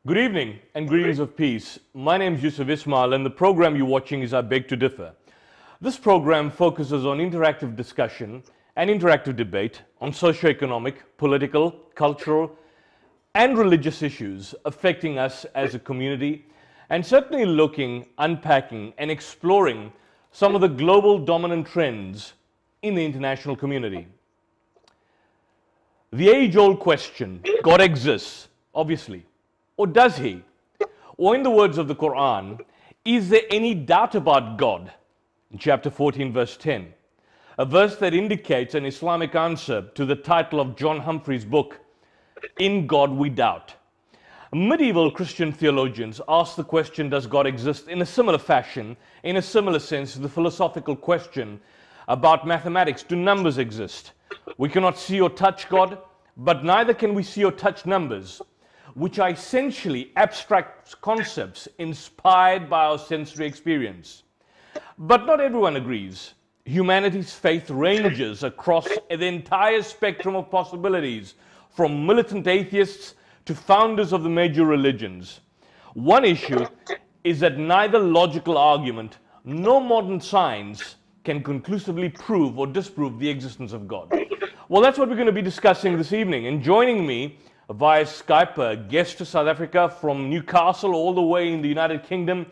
Good evening and greetings of peace. My name is Yusuf Ismail and the program you're watching is I Beg to Differ. This program focuses on interactive discussion and interactive debate on socioeconomic, political, cultural and religious issues affecting us as a community, and certainly looking, unpacking and exploring some of the global dominant trends in the international community. The age-old question, God exists, obviously. Or does he? Or in the words of the Quran, is there any doubt about God? In chapter 14, verse 10, a verse that indicates an Islamic answer to the title of John Humphrey's book, In God We Doubt. Medieval Christian theologians asked the question, does God exist, in a similar fashion, in a similar sense to the philosophical question about mathematics, do numbers exist? We cannot see or touch God, but neither can we see or touch numbers, which are essentially abstract concepts inspired by our sensory experience. But not everyone agrees. Humanity's faith ranges across the entire spectrum of possibilities, from militant atheists to founders of the major religions. One issue is that neither logical argument nor modern science can conclusively prove or disprove the existence of God. Well, that's what we're going to be discussing this evening. And joining me via Skype, a guest to South Africa from Newcastle all the way in the United Kingdom,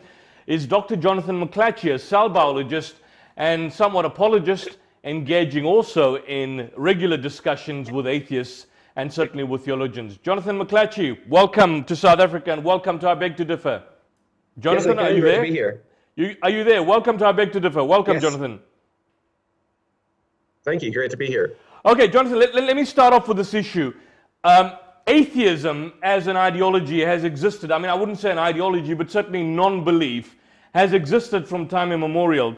is Dr. Jonathan McClatchy, a cell biologist and somewhat apologist, engaging also in regular discussions with atheists and certainly with theologians. Jonathan McClatchy, welcome to South Africa and welcome to I Beg to Differ. Jonathan, yes, are you there? To be here. Are you there? Welcome to I Beg to Differ. Welcome, yes. Jonathan. Thank you. Great to be here. Okay, Jonathan, let me start off with this issue. Atheism as an ideology has existed. I mean, I wouldn't say an ideology, but certainly non-belief has existed from time immemorial.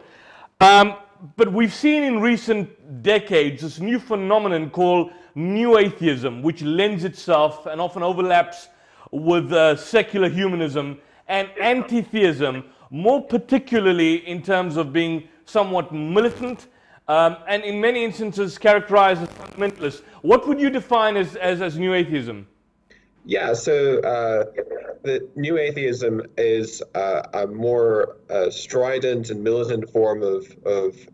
But we've seen in recent decades this new phenomenon called new atheism, which lends itself and often overlaps with secular humanism and anti-theism, more particularly in terms of being somewhat militant and in many instances characterized as fundamentalist. What would you define as new atheism? Yeah, so the new atheism is a more strident and militant form of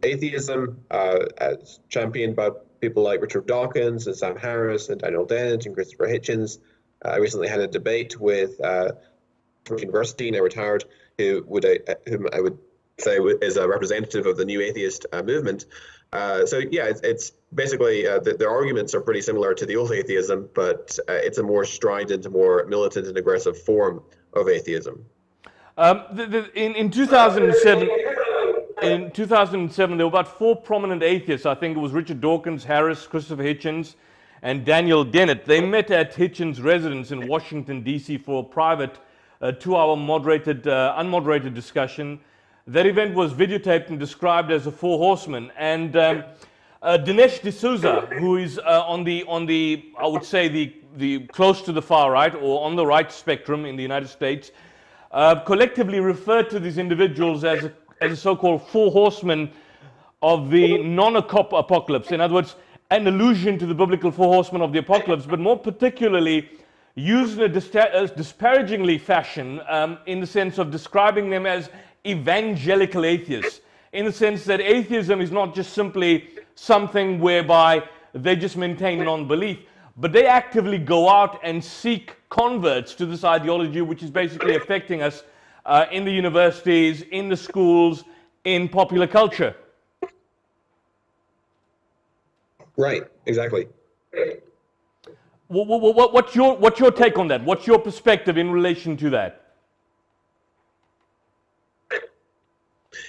atheism, as championed by people like Richard Dawkins and Sam Harris and Daniel Dennett and Christopher Hitchens. I recently had a debate with University, now retired, whom I would say is a representative of the new atheist movement. So yeah, it's basically the arguments are pretty similar to the old atheism, but it's a more strident, more militant and aggressive form of atheism. In 2007, there were about 4 prominent atheists. I think it was Richard Dawkins, Harris, Christopher Hitchens, and Daniel Dennett. They met at Hitchens' residence in Washington, D.C. for a private 2-hour unmoderated discussion. That event was videotaped and described as the 4 horsemen. And Dinesh D'Souza, who is on the I would say the close to the far right or on the right spectrum in the United States, collectively referred to these individuals as a so-called 4 horsemen of the non-apocalypse. In other words, an allusion to the biblical 4 horsemen of the apocalypse, but more particularly used in a disparagingly fashion in the sense of describing them as evangelical atheists, in the sense that atheism is not just simply something whereby they just maintain non-belief, but they actively go out and seek converts to this ideology, which is basically affecting us in the universities, in the schools, in popular culture. Right, exactly. What's your take on that? What's your perspective in relation to that?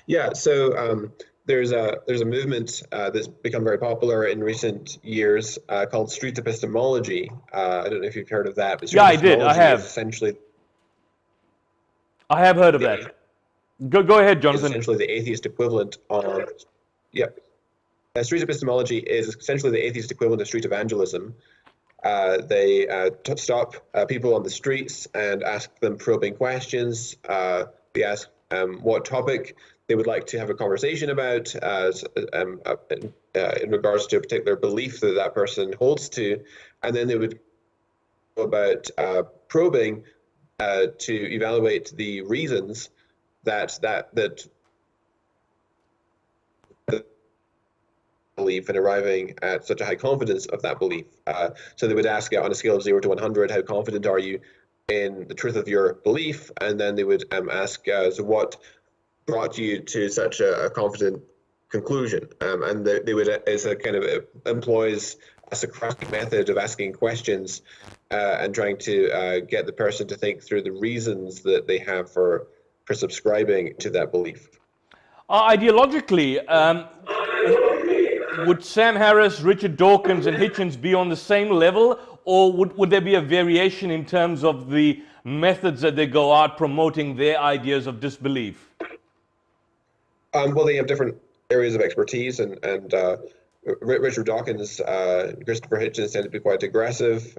Yeah, so there's a movement that's become very popular in recent years called street epistemology. I don't know if you've heard of that. But yeah, I did. I have. I have heard of that. Go ahead, Jonathan. It's essentially the atheist equivalent of street epistemology is essentially the atheist equivalent of street evangelism. They stop people on the streets and ask them probing questions. They ask what topic they would like to have a conversation about in regards to a particular belief that that person holds to, and then they would go about probing to evaluate the reasons that belief and arriving at such a high confidence of that belief. So they would ask on a scale of 0 to 100, how confident are you in the truth of your belief? And then they would ask, so what brought you to such a confident conclusion? And they would, as a kind of employs a Socratic method of asking questions and trying to get the person to think through the reasons that they have for subscribing to that belief. Ideologically, would Sam Harris, Richard Dawkins, and Hitchens be on the same level, or would there be a variation in terms of the methods that they go out promoting their ideas of disbelief? Well, they have different areas of expertise, and Richard Dawkins, Christopher Hitchens tend to be quite aggressive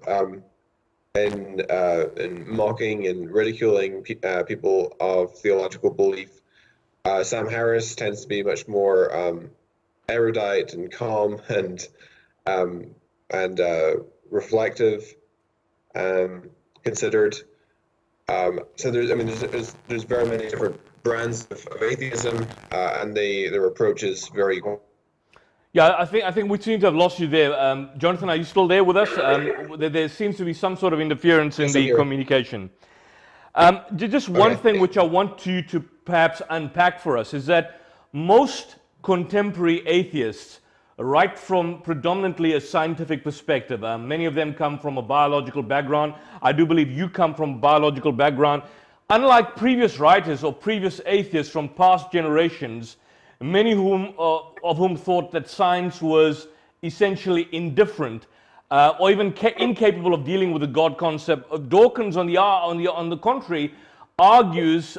in mocking and ridiculing people of theological belief. Sam Harris tends to be much more erudite and calm and reflective, considered. So there's very many different brands of atheism, and their approaches vary. Yeah, I think we seem to have lost you there. Jonathan, are you still there with us? There seems to be some sort of interference in the communication. Just one thing which I want you to perhaps unpack for us is that most contemporary atheists write from predominantly a scientific perspective. Many of them come from a biological background. I do believe you come from a biological background. Unlike previous writers or previous atheists from past generations, many of whom thought that science was essentially indifferent or even incapable of dealing with the God concept, Dawkins, on the contrary, argues,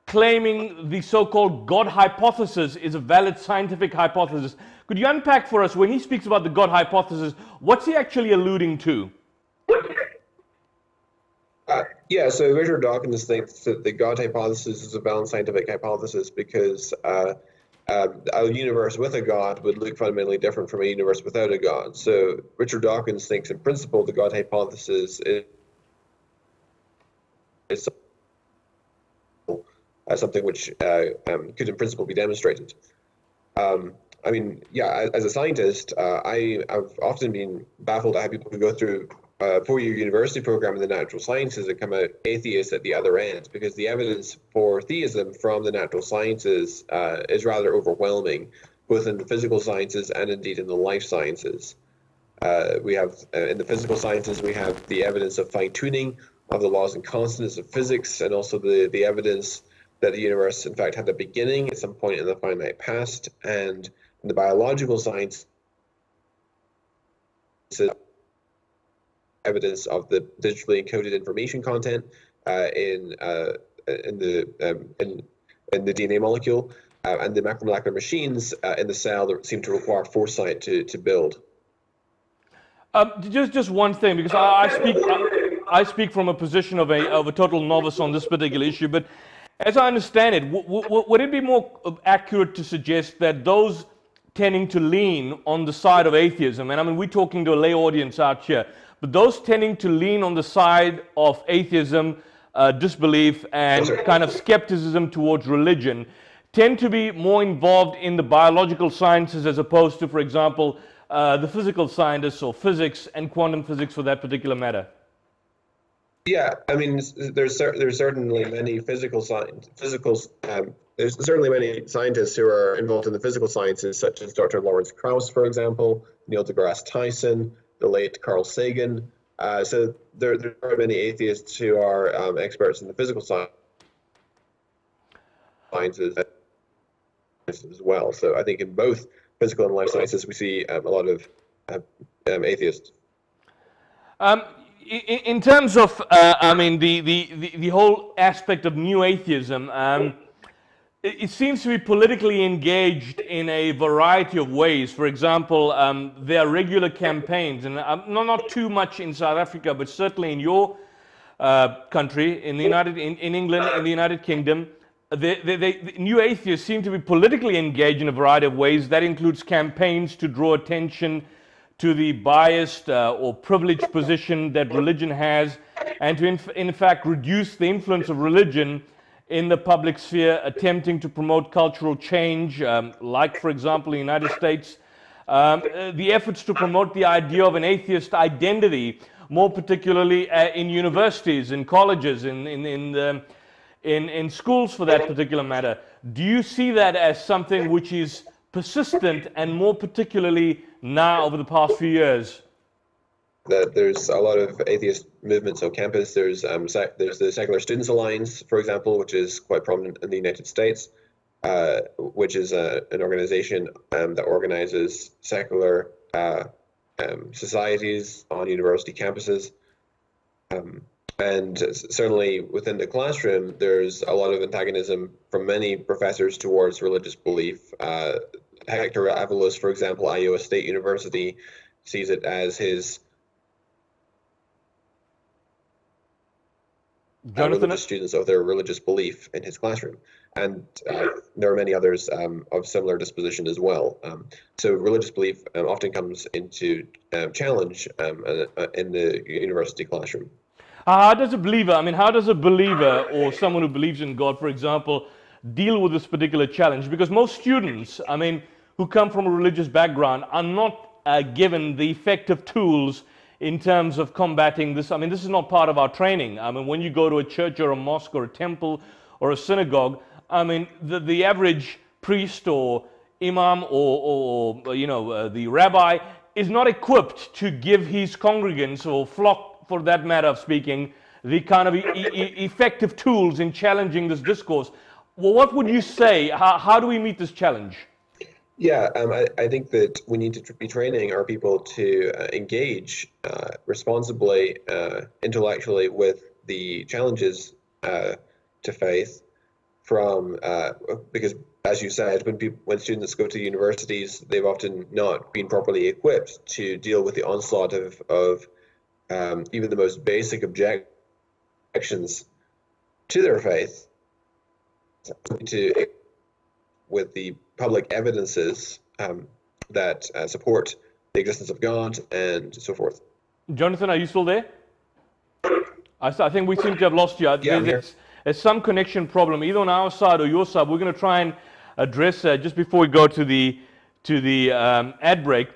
claiming the so-called God hypothesis is a valid scientific hypothesis. Could you unpack for us, when he speaks about the God hypothesis, what's he actually alluding to? Yeah, so Richard Dawkins thinks that the God hypothesis is a valid scientific hypothesis because a universe with a God would look fundamentally different from a universe without a God. So Richard Dawkins thinks, in principle, the God hypothesis is something which could, in principle, be demonstrated. I mean, yeah, as a scientist, I've often been baffled at how people can go through a 4-year university program in the natural sciences and come out atheists at the other end, because the evidence for theism from the natural sciences is rather overwhelming, both in the physical sciences and indeed in the life sciences. We have, in the physical sciences, we have the evidence of fine-tuning of the laws and constants of physics, and also the evidence that the universe, in fact, had a beginning at some point in the finite past. And in the biological science, evidence of the digitally encoded information content in the DNA molecule, and the macromolecular machines in the cell that seem to require foresight to build. Just one thing, because I speak from a position of a total novice on this particular issue, but as I understand it, would it be more accurate to suggest that those tending to lean on the side of atheism, and I mean, we're talking to a lay audience out here, but those tending to lean on the side of atheism, disbelief, and kind of skepticism towards religion, tend to be more involved in the biological sciences as opposed to, for example, the physical scientists or physics and quantum physics for that particular matter? Yeah, I mean, there's certainly many there's certainly many scientists who are involved in the physical sciences, such as Dr. Lawrence Krauss, for example, Neil deGrasse Tyson, the late Carl Sagan. So there are many atheists who are experts in the physical sciences as well. So I think in both physical and life sciences, we see a lot of atheists. In terms of, I mean, the whole aspect of new atheism, it seems to be politically engaged in a variety of ways. For example, there are regular campaigns, and not too much in South Africa, but certainly in your country, in England, in the United Kingdom, the new atheists seem to be politically engaged in a variety of ways. That includes campaigns to draw attention to the biased or privileged position that religion has and to in fact reduce the influence of religion in the public sphere, attempting to promote cultural change, like, for example, in the United States, the efforts to promote the idea of an atheist identity, more particularly in universities, in colleges, in schools for that particular matter. Do you see that as something which is persistent, and more particularly now over the past few years? That there's a lot of atheist movements on campus. There's the Secular Students Alliance, for example, which is quite prominent in the United States, which is an organization that organizes secular societies on university campuses. And certainly within the classroom, there's a lot of antagonism from many professors towards religious belief. Hector Avalos, for example, Iowa State University, sees it as his religious students of their religious belief in his classroom. And there are many others of similar disposition as well. So religious belief often comes into challenge in the university classroom. How does a believer, how does a believer or someone who believes in God, for example, deal with this particular challenge? Because most students, who come from a religious background are not given the effective tools in terms of combating this. This is not part of our training. When you go to a church or a mosque or a temple or a synagogue, the average priest or imam or the rabbi is not equipped to give his congregants or flock, for that matter of speaking, the kind of effective tools in challenging this discourse. Well, what would you say? How do we meet this challenge? Yeah, I think that we need to be training our people to engage responsibly, intellectually with the challenges to faith because, as you said, when students go to universities, they've often not been properly equipped to deal with the onslaught of even the most basic objections to their faith, with the public evidences that support the existence of God and so forth. Jonathan, are you still there? I think we seem to have lost you. Yeah, there's some connection problem, either on our side or your side. We're going to try and address just before we go to the ad break.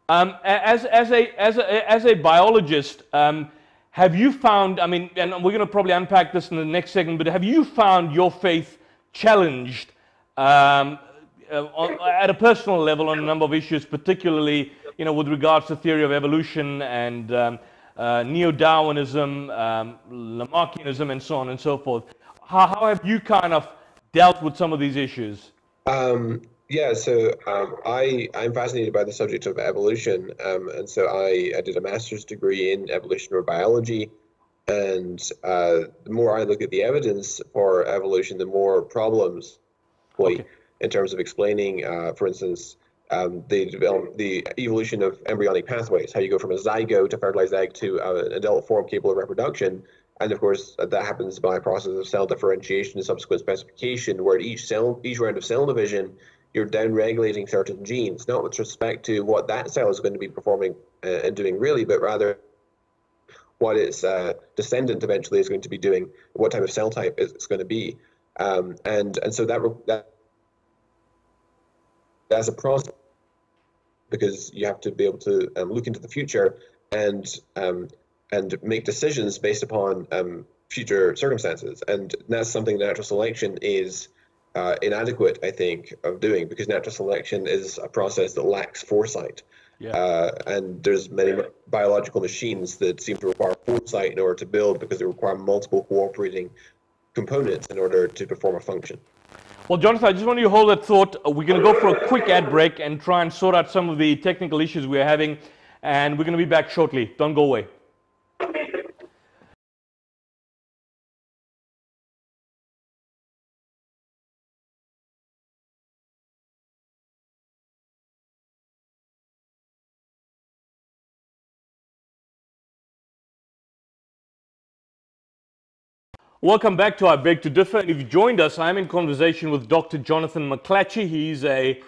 As a biologist, have you found? And we're going to probably unpack this in the next segment. But have you found your faith challenged at a personal level on a number of issues, particularly with regards to theory of evolution and neo-Darwinism, Lamarckianism, and so on and so forth? How have you kind of dealt with some of these issues? Yeah, so I'm fascinated by the subject of evolution, and so I did a master's degree in evolutionary biology. And the more I look at the evidence for evolution, the more problems in terms of explaining, for instance, the evolution of embryonic pathways, how you go from a zygote, a fertilized egg, to an adult form capable of reproduction. And of course, that happens by a process of cell differentiation and subsequent specification, where each round of cell division, you're down-regulating certain genes, not with respect to what that cell is going to be performing and doing really, but rather what its descendant eventually is going to be doing, what type of cell type it's going to be. And so that's a process, because you have to be able to look into the future and make decisions based upon future circumstances. And that's something natural selection is inadequate, I think, of doing, because natural selection is a process that lacks foresight. Yeah. And there's many biological machines that seem to require foresight in order to build, because they require multiple cooperating components in order to perform a function. Well, Jonathan, I just want you to hold that thought. We're going to go for a quick ad break and try and sort out some of the technical issues we're having, and we're going to be back shortly. Don't go away. Welcome back to our Beg to Differ. If you've joined us, I'm in conversation with Dr. Jonathan McClatchy. He's a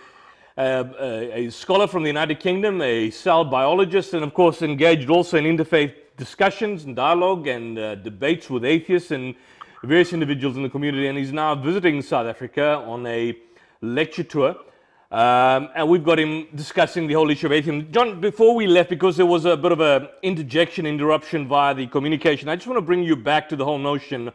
scholar from the United Kingdom, a cell biologist, and of course engaged also in interfaith discussions and dialogue and debates with atheists and various individuals in the community, and he's now visiting South Africa on a lecture tour. And we've got him discussing the whole issue of atheism. John, before we left, because there was a bit of an interruption via the communication, I just want to bring you back to the whole notion.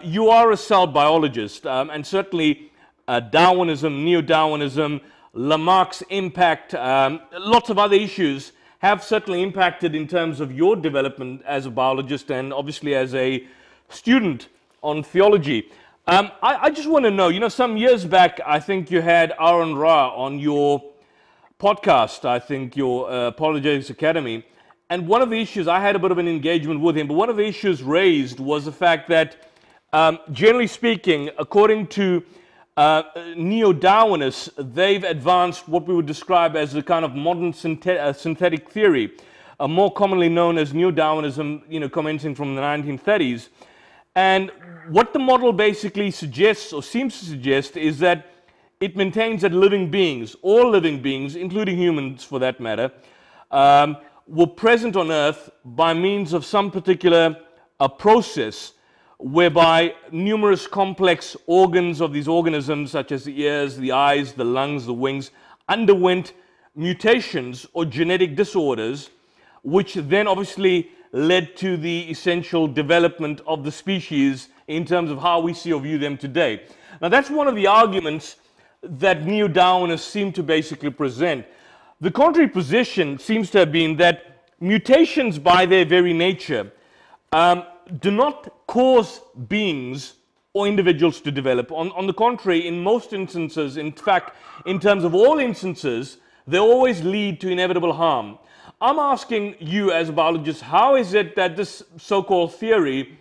You are a cell biologist, and certainly Darwinism, neo-Darwinism, Lamarck's impact, lots of other issues have certainly impacted in terms of your development as a biologist and obviously as a student on theology. I just want to know, some years back, I think you had Aaron Ra on your podcast, I think your Apologetics Academy, and one of the issues, I had a bit of an engagement with him, but one of the issues raised was the fact that, generally speaking, according to neo-Darwinists, they've advanced what we would describe as a kind of modern synthetic theory, more commonly known as neo-Darwinism, commencing from the 1930s. And what the model basically suggests, or seems to suggest, is that it maintains that living beings, all living beings, including humans for that matter, were present on Earth by means of some particular process whereby numerous complex organs of these organisms, such as the ears, the eyes, the lungs, the wings, underwent mutations or genetic disorders, which then obviously led to the essential development of the species in terms of how we see or view them today. Now, that's one of the arguments that neo-Darwinists seem to basically present. The contrary position seems to have been that mutations by their very nature do not cause beings or individuals to develop. On the contrary, in most instances, in fact, in terms of all instances, they always lead to inevitable harm. I'm asking you as a biologist, how is it that this so-called theory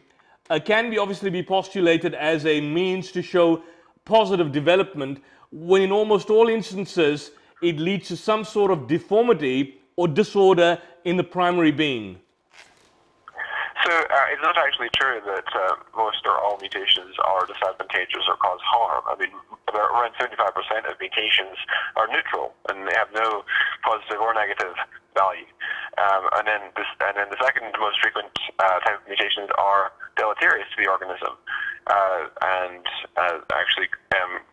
can obviously be postulated as a means to show positive development when in almost all instances it leads to some sort of deformity or disorder in the primary being? So it's not actually true that most or all mutations are disadvantageous or cause harm. I mean, around 75% of mutations are neutral and they have no positive or negative value. And then the second most frequent type of mutations are deleterious to the organism and actually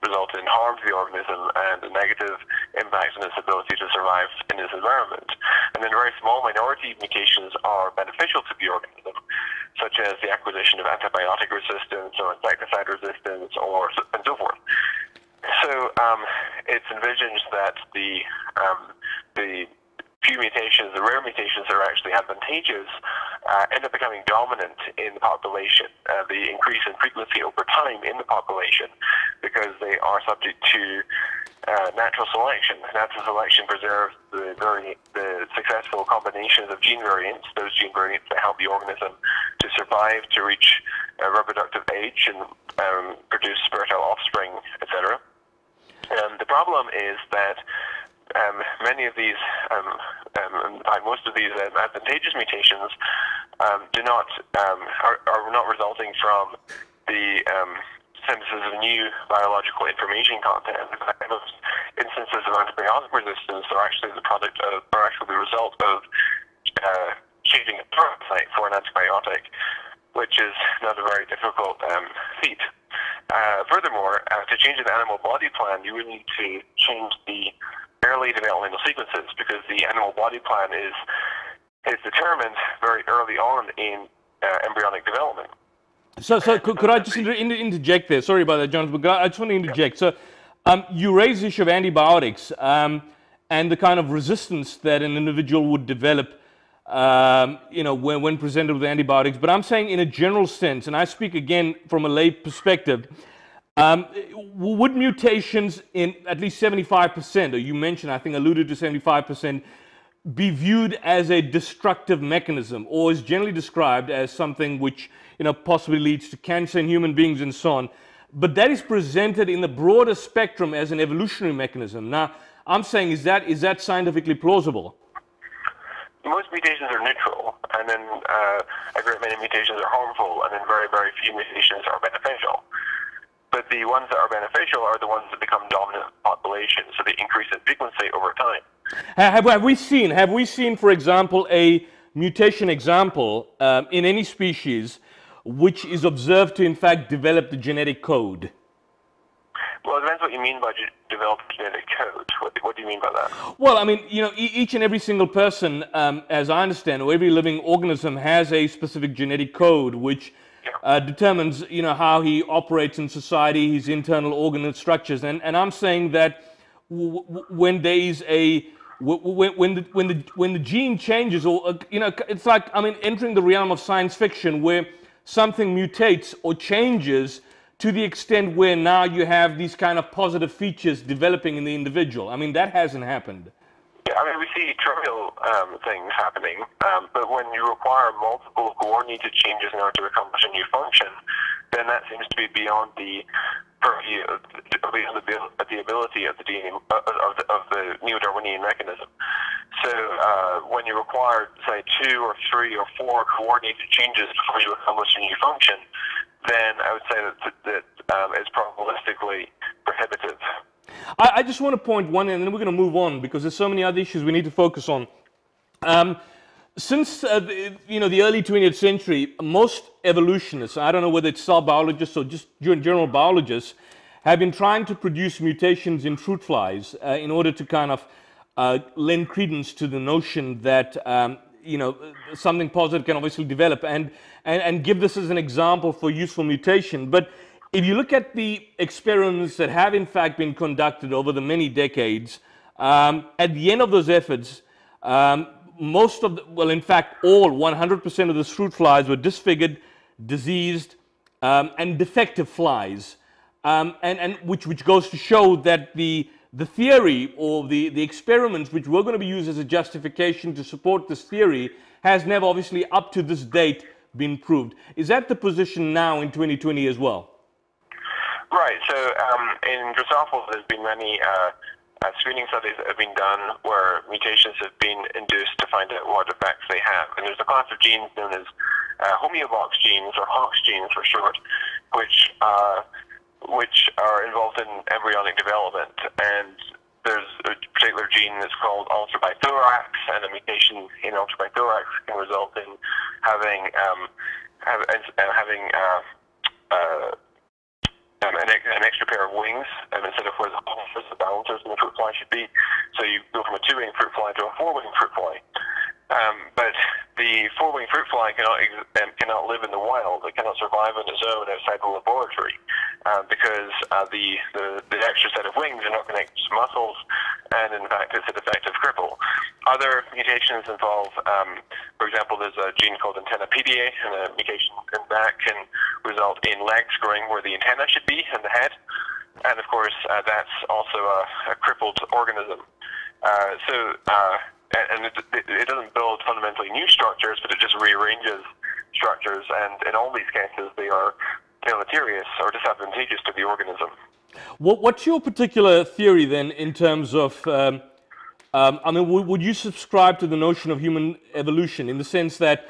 result in harm to the organism and a negative impact on its ability to survive in its environment. And then a very small minority of mutations are beneficial to the organism, such as the acquisition of antibiotic resistance or insecticide resistance and so forth. So it's envisioned that the few mutations, the rare mutations that are actually advantageous, end up becoming dominant in the population. The increase in frequency over time in the population because they are subject to natural selection. Natural selection preserves the successful combinations of gene variants, those gene variants that help the organism to survive, to reach reproductive age and produce fertile offspring, etc. The problem is that many of these, most of these advantageous mutations are not resulting from the synthesis of new biological information content. In fact, most instances of antibiotic resistance are actually the result of changing a parasite for an antibiotic, which is not a very difficult feat. Furthermore, to change an animal body plan, you really need to change the early developmental sequences because the animal body plan is determined very early on in embryonic development. So could I just interject there? Sorry about that, Jonathan, but I just want to interject. So you raise the issue of antibiotics and the kind of resistance that an individual would develop when presented with antibiotics. But I'm saying in a general sense, and I speak again from a lay perspective, would mutations in at least 75%, or you mentioned, I think alluded to 75%, be viewed as a destructive mechanism, or is generally described as something which possibly leads to cancer in human beings and so on, but that is presented in the broader spectrum as an evolutionary mechanism? Now, I'm saying, is that scientifically plausible? Most mutations are neutral, and then a great many mutations are harmful, and then very, very few mutations are beneficial. But the ones that are beneficial are the ones that become dominant in the population, so they increase in frequency over time. Have we seen, for example, a mutation example in any species which is observed to in fact develop the genetic code? Well, it depends what you mean by develop genetic code. What do you mean by that? Well, I mean, you know, each and every single person, as I understand, or every living organism has a specific genetic code which determines, you know, how he operates in society, his internal organelle structures. And I'm saying that when there is a when the gene changes, or you know, it's like, I mean, entering the realm of science fiction where something mutates or changes to the extent where now you have these kind of positive features developing in the individual. I mean, that hasn't happened. Yeah, I mean, we see trivial things happening, but when you require multiple coordinated changes in order to accomplish a new function, then that seems to be beyond the purview of the ability of the DNA, of the neo-Darwinian mechanism. So when you require, say, 2 or 3 or 4 coordinated changes before you accomplish a new function, then I would say that it's probabilistically prohibitive. I just want to point one, and then we're going to move on because there's so many other issues we need to focus on. Since you know, the early 20th century, most evolutionists, I don't know whether it's cell biologists or just general biologists, have been trying to produce mutations in fruit flies in order to kind of lend credence to the notion that you know, something positive can obviously develop, and give this as an example for useful mutation. But if you look at the experiments that have in fact been conducted over the many decades, at the end of those efforts, most of the, well, in fact, all 100% of the fruit flies were disfigured, diseased, and defective flies, and which goes to show that the theory or the experiments which were going to be used as a justification to support this theory has never, obviously, up to this date, been proved. Is that the position now in 2020 as well? Right. So in Drosophila, there's been many screening studies that have been done where mutations have been induced to find out what effects they have. And there's a class of genes known as homeobox genes, or Hox genes for short, which are involved in embryonic development. And there's a particular gene that's called ultrabithorax, and a mutation in ultrabithorax can result in having an extra pair of wings, instead of where the balancers in the fruit fly should be. So you go from a 2-winged fruit fly to a 4-winged fruit fly. But the 4-winged fruit fly cannot live in the wild. It cannot survive on its own outside the laboratory because the extra set of wings are not connected to muscles, and in fact it's a defective cripple. Other mutations involve, for example, there's a gene called antennapediae, and a mutation in that can result in legs growing where the antenna should be in the head. And of course, that's also a crippled organism. And it doesn't build fundamentally new structures, but it just rearranges structures. And in all these cases, they are deleterious or disadvantageous to the organism. What's your particular theory then in terms of, I mean, would you subscribe to the notion of human evolution in the sense that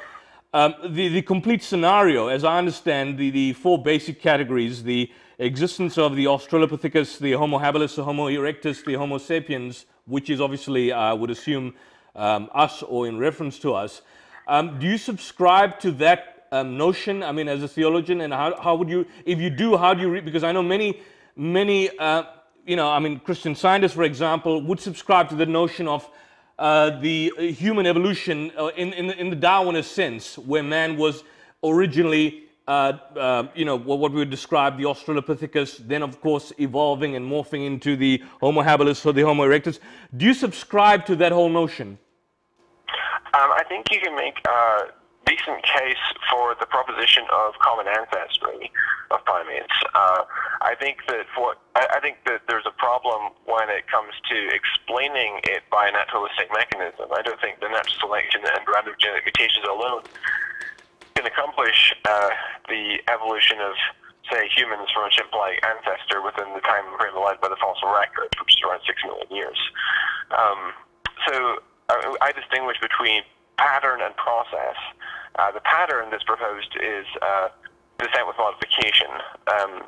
the complete scenario, as I understand, the 4 basic categories, the existence of the Australopithecus, the Homo habilis, the Homo erectus, the Homo sapiens, which is obviously, I would assume, us or in reference to us. Do you subscribe to that notion, I mean, as a theologian, and how would you, if you do, how do you read, because I know many, you know, I mean, Christian Scientists, for example, would subscribe to the notion of the human evolution in the Darwinist sense, where man was originally, you know, what we would describe the Australopithecus, then of course evolving and morphing into the Homo habilis or the Homo erectus. Do you subscribe to that whole notion? I think you can make a decent case for the proposition of common ancestry of primates. I think that there's a problem when it comes to explaining it by a naturalistic mechanism. I don't think the natural selection and random genetic mutations alone can accomplish the evolution of, say, humans from a chimp-like ancestor within the time frame allowed by the fossil record, which is around 6 million years. So I distinguish between pattern and process. The pattern that's proposed is descent with modification,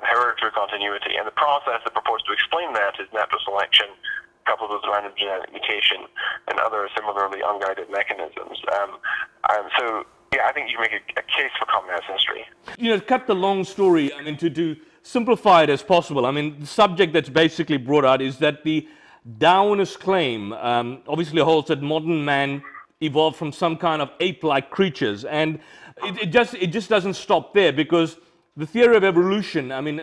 hereditary continuity, and the process that purports to explain that is natural selection coupled with random genetic mutation and other similarly unguided mechanisms. So yeah, I think you can make a case for common ancestry. You know, cut the long story, I mean, to simplify it as possible, I mean, the subject that's basically brought out is that the Darwinist claim obviously holds that modern man evolved from some kind of ape-like creatures, and it just doesn't stop there, because the theory of evolution, I mean,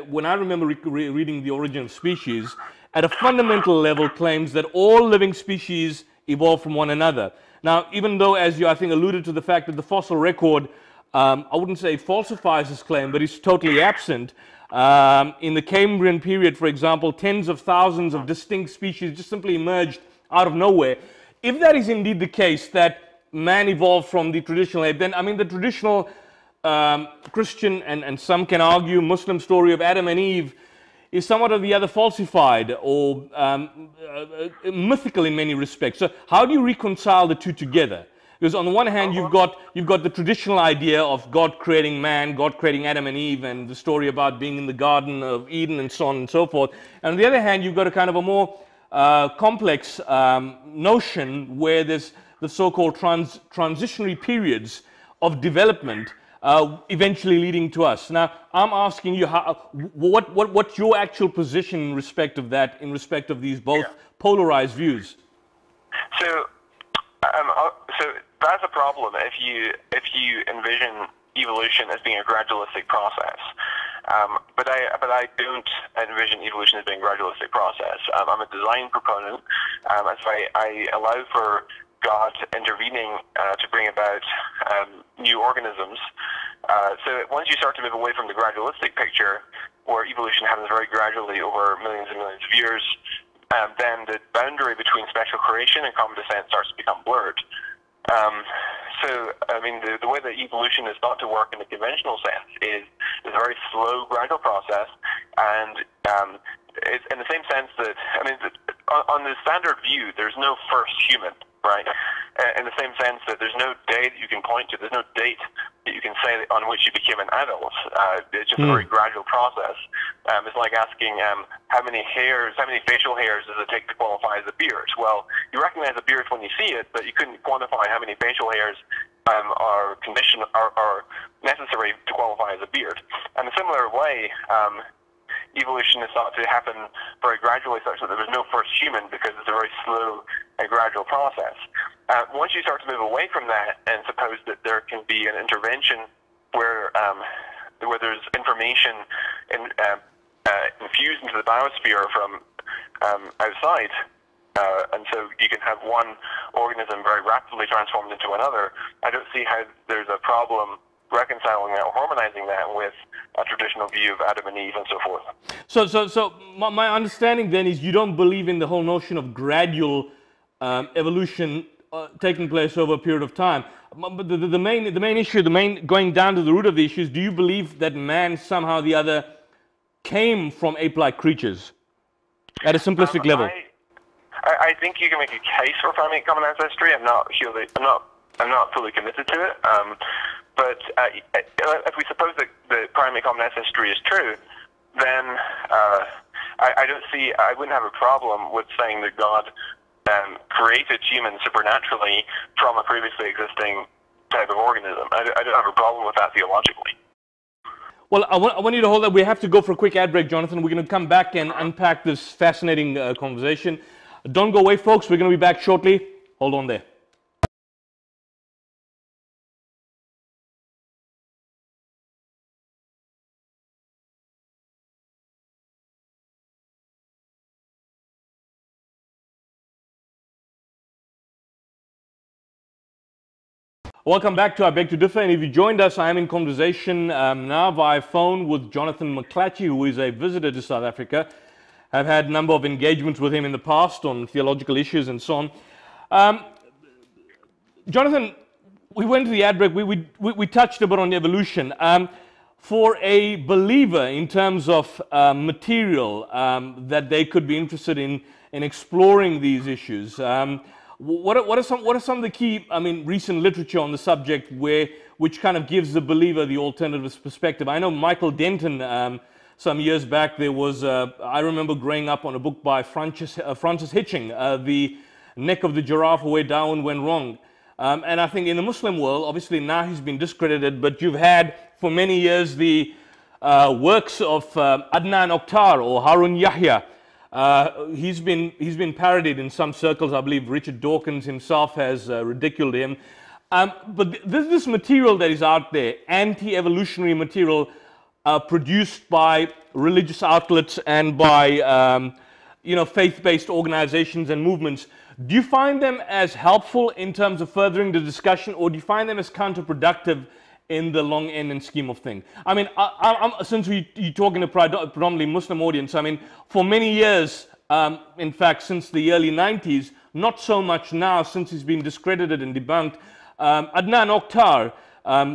when I remember reading The Origin of Species, at a fundamental level claims that all living species evolve from one another. Now, even though, as you, I think, alluded to the fact that the fossil record, I wouldn't say falsifies this claim, but it's totally absent. In the Cambrian period, for example, tens of thousands of distinct species just simply emerged out of nowhere. If that is indeed the case, that man evolved from the traditional ape, then, I mean, the traditional Christian and some can argue Muslim story of Adam and Eve is somewhat of the other falsified or mythical in many respects. So how do you reconcile the two together? Because on the one hand, you've got the traditional idea of God creating man, God creating Adam and Eve, and the story about being in the Garden of Eden and so on and so forth. And on the other hand, you've got a kind of a more complex notion where there's the so-called transitionary periods of development eventually leading to us. Now, I'm asking you, what's your actual position in respect of that, in respect of these both polarized views? So that's a problem if you envision evolution as being a gradualistic process. But I don't envision evolution as being a gradualistic process. I'm a design proponent, and so I allow for God intervening to bring about new organisms. So once you start to move away from the gradualistic picture, where evolution happens very gradually over millions and millions of years, then the boundary between special creation and common descent starts to become blurred. So, I mean, the way that evolution is thought to work in the conventional sense is a very slow, gradual process, and it's in the same sense that, I mean, on the standard view, there's no first human, right? In the same sense that there's no day that you can point to, there's no date that you can say on which you became an adult. It's just a very gradual process. It's like asking how many facial hairs does it take to qualify as a beard? Well, you recognize a beard when you see it, but you couldn't quantify how many facial hairs are necessary to qualify as a beard. In a similar way, evolution is thought to happen very gradually, such that there was no first human, because it's a very slow and gradual process. Once you start to move away from that and suppose that there can be an intervention where there's information infused into the biosphere from outside, and so you can have one organism very rapidly transformed into another, I don't see how there's a problem reconciling that or harmonizing that with a traditional view of Adam and Eve and so forth. So my understanding then is you don't believe in the whole notion of gradual evolution taking place over a period of time. But the main issue, going down to the root of the issue is, do you believe that man somehow or the other came from ape-like creatures at a simplistic level? I think you can make a case for primate common ancestry. I'm not fully committed to it. But if we suppose that the primate common ancestry is true, then I wouldn't have a problem with saying that God created humans supernaturally from a previously existing type of organism. I don't have a problem with that theologically. Well, I want you to hold that. We have to go for a quick ad break, Jonathan. We're going to come back and unpack this fascinating conversation. Don't go away, folks. We're going to be back shortly. Hold on there. Welcome back to I Beg to Differ, and if you joined us, I am in conversation now via phone with Jonathan McClatchy, who is a visitor to South Africa. I've had a number of engagements with him in the past on theological issues and so on. Jonathan, we went to the ad break, we touched a bit on evolution. For a believer in terms of material that they could be interested in exploring these issues, what are some of the key, recent literature on the subject which kind of gives the believer the alternative perspective? I know Michael Denton, some years back, there was, I remember growing up on a book by Francis Hitching, The Neck of the Giraffe, Where Darwin Went Wrong. And I think in the Muslim world, obviously now he's been discredited, but you've had for many years the works of Adnan Oktar or Harun Yahya. He's been parodied in some circles. I believe Richard Dawkins himself has ridiculed him. But this material that is out there, anti-evolutionary material, produced by religious outlets and by faith-based organizations and movements, do you find them as helpful in terms of furthering the discussion, or do you find them as counterproductive in the long end and scheme of things? I mean, since you're talking to predominantly Muslim audience, I mean, for many years, in fact, since the early 90s, not so much now since he's been discredited and debunked, Adnan Oktar,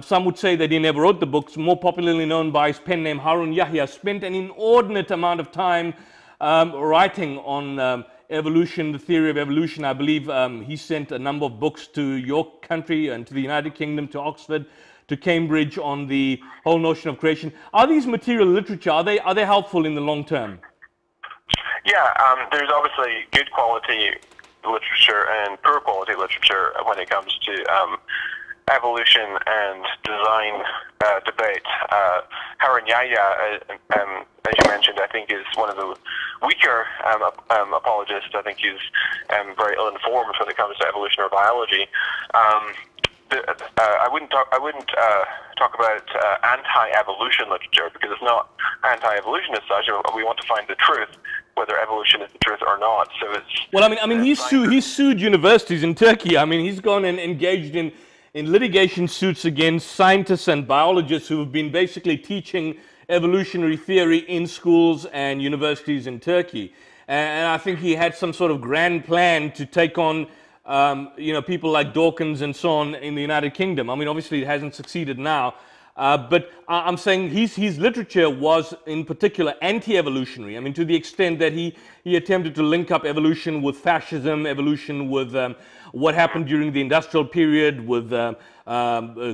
some would say that he never wrote the books, more popularly known by his pen name Harun Yahya, spent an inordinate amount of time writing on evolution, the theory of evolution. I believe he sent a number of books to your country and to the United Kingdom, to Oxford, to Cambridge on the whole notion of creation. Are these material literature, are they helpful in the long term? Yeah, there's obviously good quality literature and poor quality literature when it comes to evolution and design debate. Harun Yahya, as you mentioned, I think is one of the weaker apologists. I think he's very ill-informed when it comes to evolution or biology. I wouldn't talk about anti-evolution literature, because it's not anti-evolution as such. We want to find the truth, whether evolution is the truth or not. So it's well. I mean, he's sued universities in Turkey. I mean, he's gone and engaged in litigation suits against scientists and biologists who have been basically teaching evolutionary theory in schools and universities in Turkey. And I think he had some sort of grand plan to take on people like Dawkins and so on in the United Kingdom. I mean, obviously it hasn't succeeded now, but I'm saying his literature was in particular anti-evolutionary. I mean, to the extent that he attempted to link up evolution with fascism, evolution with what happened during the industrial period, with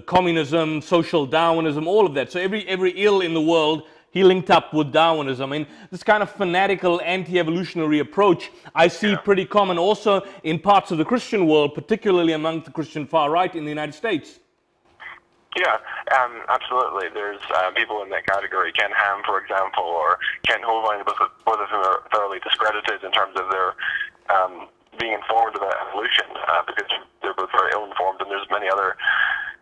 communism, social Darwinism, all of that. So every ill in the world he linked up with Darwinism. I mean, this kind of fanatical anti-evolutionary approach I see pretty common also in parts of the Christian world, particularly among the Christian far right in the United States. Yeah, absolutely. There's people in that category. Ken Ham, for example, or Ken Hovind, both of whom are thoroughly discredited in terms of their being informed about evolution, because they're both very ill-informed, and there's many other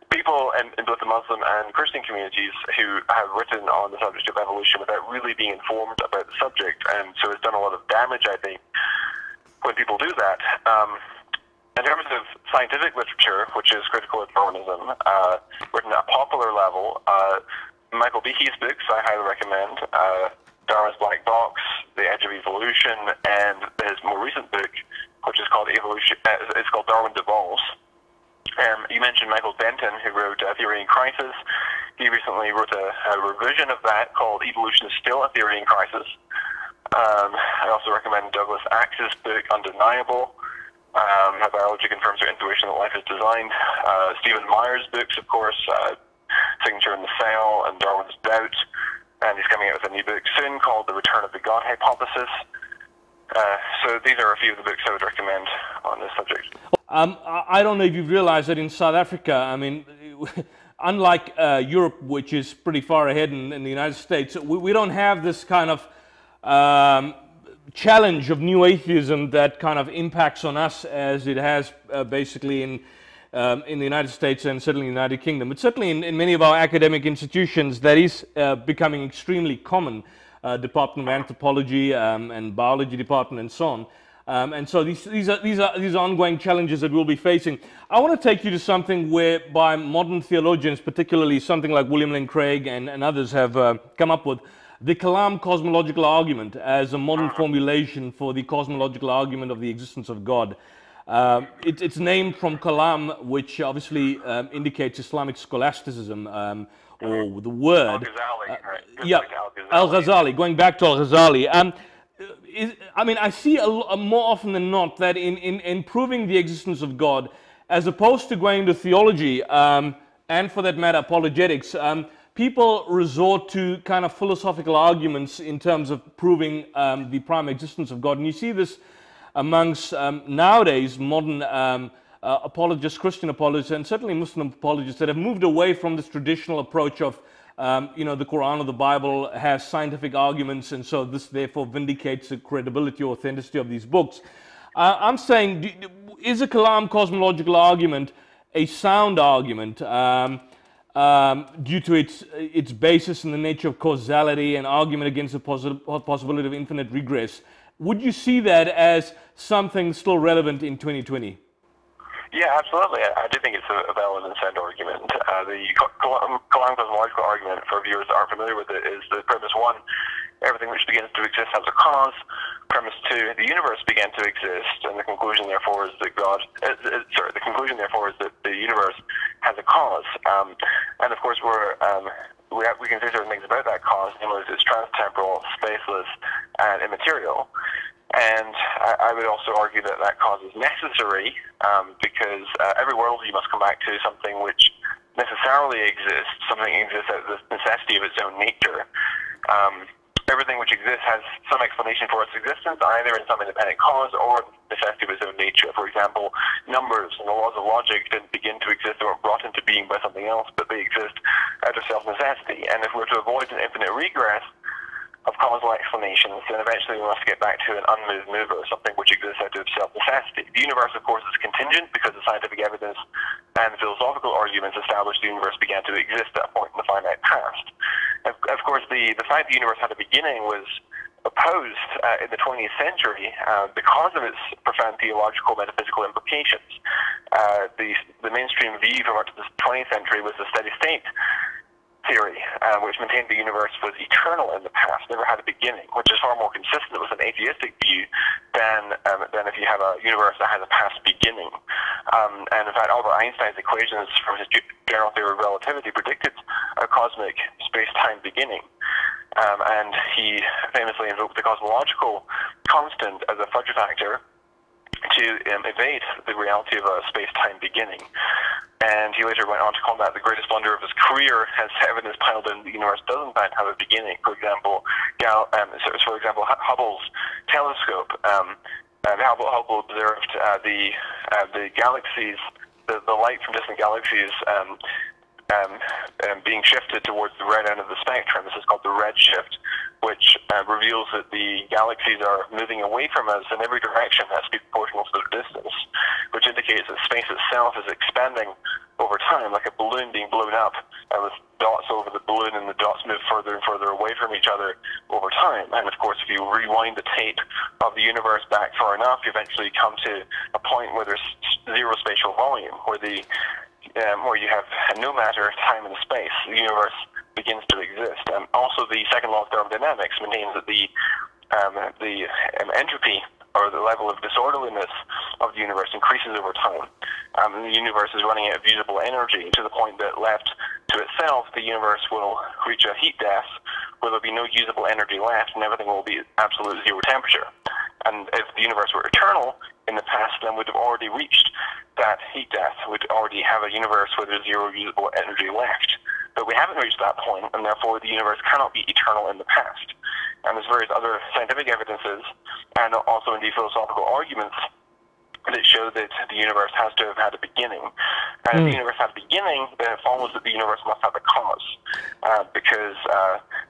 people in both the Muslim and Christian communities who have written on the subject of evolution without really being informed about the subject, and so it's done a lot of damage, I think, when people do that. In terms of scientific literature, which is critical of Darwinism, written at a popular level, Michael Behe's books I highly recommend, Darwin's Black Box, The Edge of Evolution, and his more recent book, which is called it's called Darwin Devolves. You mentioned Michael Denton, who wrote Theory in Crisis. He recently wrote a revision of that called Evolution is Still a Theory in Crisis. I also recommend Douglas Axe's book, Undeniable, How Biology Confirms Our Intuition That Life is Designed. Stephen Meyer's books, of course, Signature in the Cell and Darwin's Doubt. And he's coming out with a new book soon called The Return of the God Hypothesis. So these are a few of the books I would recommend on this subject. I don't know if you've realized that in South Africa, I mean, unlike Europe, which is pretty far ahead in the United States, we don't have this kind of challenge of new atheism that kind of impacts on us as it has basically in the United States and certainly in the United Kingdom. But certainly in many of our academic institutions, that is becoming extremely common. Department of Anthropology and Biology Department and so on. And so these are ongoing challenges that we'll be facing. I want to take you to something whereby modern theologians, particularly something like William Lane Craig and others, have come up with the Kalam cosmological argument as a modern formulation for the cosmological argument of the existence of God. It's named from Kalam, which obviously indicates Islamic scholasticism, or the word. Yeah, Al-Ghazali, going back to Al-Ghazali. I mean, I see more often than not that in proving the existence of God, as opposed to going to theology, and for that matter, apologetics, people resort to kind of philosophical arguments in terms of proving the prime existence of God. And you see this amongst nowadays modern apologists, Christian apologists, and certainly Muslim apologists that have moved away from this traditional approach of, the Quran or the Bible has scientific arguments, and so this therefore vindicates the credibility or authenticity of these books. I'm saying, is a Kalam cosmological argument a sound argument due to its basis in the nature of causality and argument against the possibility of infinite regress? Would you see that as something still relevant in 2020? Yeah, absolutely. I do think it's a valid and sound argument. The Kalam cosmological argument, for viewers that aren't familiar with it, is the premise one: everything which begins to exist has a cause. Premise two: the universe began to exist, and the conclusion, therefore, is that the conclusion, therefore, is that the universe has a cause. And of course, we can say certain things about that cause, namely, it's transtemporal, spaceless, and immaterial. And I would also argue that that cause is necessary, because every world you must come back to something which necessarily exists, something exists as the necessity of its own nature. Everything which exists has some explanation for its existence, either in some independent cause or necessity of its own nature. For example, numbers and the laws of logic didn't begin to exist or were brought into being by something else, but they exist out of self-necessity. And if we're to avoid an infinite regress of causal explanations, then eventually we must get back to an unmoved mover, something which exists out of self-necessity. The universe, of course, is contingent because the scientific evidence and philosophical arguments established the universe began to exist at a point in the finite past. Of course, the fact the universe had a beginning was opposed in the 20th century because of its profound theological metaphysical implications. The mainstream view from up to the 20th century was the steady state theory, which maintained the universe was eternal in the past, never had a beginning, which is far more consistent with an atheistic view than if you have a universe that has a past beginning. And in fact, Albert Einstein's equations from his general theory of relativity predicted a cosmic space-time beginning. And he famously invoked the cosmological constant as a fudge factor to evade the reality of a space-time beginning. And he later went on to call that the greatest blunder of his career, as evidence piled in the universe does in fact have a beginning. For example, Hubble's telescope. Hubble observed the galaxies, the light from distant galaxies being shifted towards the red end of the spectrum. This is called the redshift, which reveals that the galaxies are moving away from us in every direction that's proportional to their distance, which indicates that space itself is expanding over time, like a balloon being blown up, with dots over the balloon, and the dots move further and further away from each other over time. And of course, if you rewind the tape of the universe back far enough, you eventually come to a point where there's zero spatial volume, where you have no matter, time, and space. The universe begins to exist. Also, the second law of thermodynamics maintains that the entropy, or the level of disorderliness of the universe, increases over time. The universe is running out of usable energy to the point that, left to itself, the universe will reach a heat death where there'll be no usable energy left, and everything will be absolute zero temperature. And if the universe were eternal in the past, then we'd have already reached that heat death. We'd already have a universe where there's zero usable energy left. But we haven't reached that point, and therefore the universe cannot be eternal in the past. And there's various other scientific evidences, and also indeed philosophical arguments, that show that the universe has to have had a beginning. And if the universe had a beginning, then it follows that the universe must have a cause, because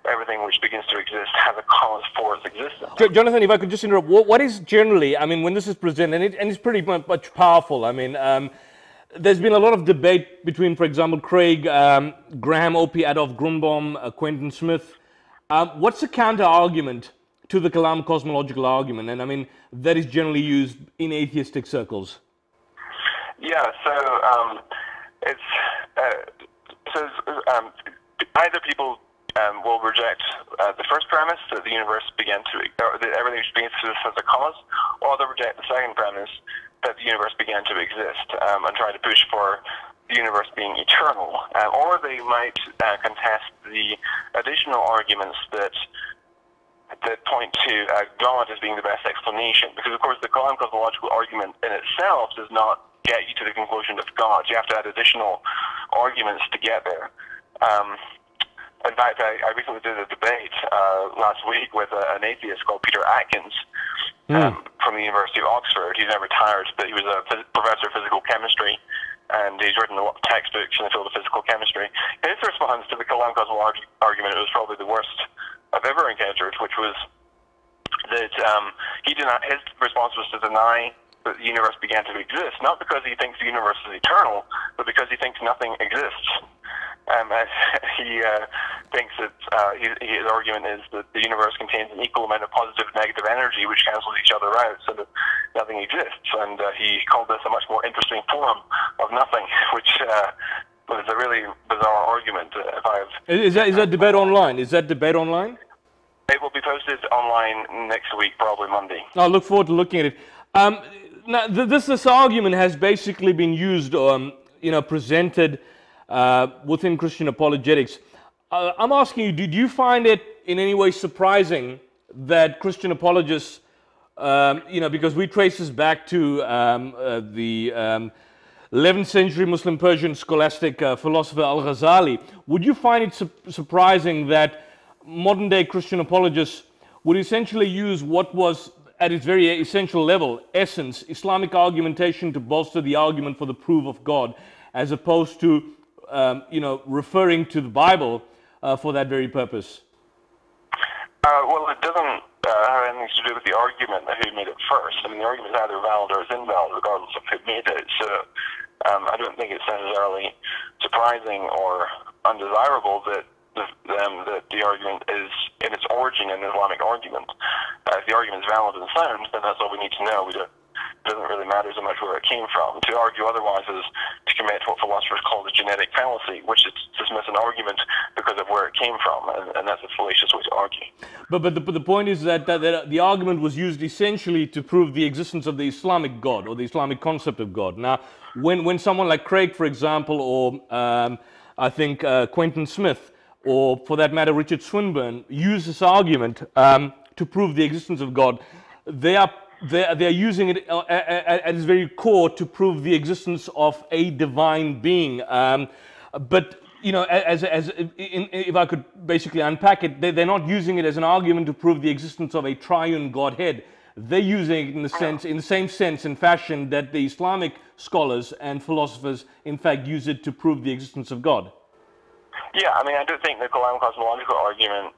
everything which begins to exist has a cause for its existence. Jonathan, if I could just interrupt, what is generally, I mean, when this is presented, and it's pretty much powerful, I mean, there's been a lot of debate between, for example, Craig, Graham, Opie, Adolf Grunbaum, Quentin Smith. What's the counter-argument to the Kalam cosmological argument? And I mean, that is generally used in atheistic circles. Yeah, so either people will reject the first premise, that the universe began to, or that everything begins to exist as a cause, or they'll reject the second premise, that the universe began to exist, and try to push for the universe being eternal. Or they might contest the additional arguments that point to God as being the best explanation. Because, of course, the Kalam cosmological argument in itself does not get you to the conclusion of God. You have to add additional arguments to get there. In fact, I recently did a debate last week with an atheist called Peter Atkins, from the University of Oxford. He's now retired, but he was a professor of physical chemistry, and he's written a lot of textbooks in the field of physical chemistry. His response to the Kalam Cosmol argument was probably the worst I've ever encountered, which was that his response was to deny that the universe began to exist, not because he thinks the universe is eternal, but because he thinks nothing exists. He thinks that his argument is that the universe contains an equal amount of positive and negative energy which cancels each other out, so that nothing exists. And he called this a much more interesting form of nothing, which was a really bizarre argument. Is that debate online? Is that debate online? It will be posted online next week, probably Monday. I look forward to looking at it. Now, this argument has basically been used, presented within Christian apologetics. I'm asking you, did you find it in any way surprising that Christian apologists, because we trace this back to the 11th century Muslim Persian scholastic philosopher Al-Ghazali, would you find it surprising that modern day Christian apologists would essentially use what was at its very essential level, essence, Islamic argumentation to bolster the argument for the proof of God, as opposed to referring to the Bible for that very purpose? Well, it doesn't have anything to do with the argument of who made it first. I mean, the argument is either valid or it's invalid, regardless of who made it. So I don't think it's necessarily surprising or undesirable that the argument is in its origin an Islamic argument. If the argument is valid and sound, then that's all we need to know. It doesn't really matter so much where it came from. To argue otherwise is to commit what philosophers call the genetic fallacy, which is to dismiss an argument because of where it came from, and that's a fallacious way to argue. But the point is that the argument was used essentially to prove the existence of the Islamic God or the Islamic concept of God. Now, when someone like Craig, for example, or I think Quentin Smith, or for that matter Richard Swinburne, use this argument to prove the existence of God, they are using it at its very core to prove the existence of a divine being. But if I could basically unpack it, they're not using it as an argument to prove the existence of a triune Godhead. They're using it in the same sense and fashion that the Islamic scholars and philosophers, in fact, use it to prove the existence of God. Yeah, I mean, I do think the Kalam cosmological argument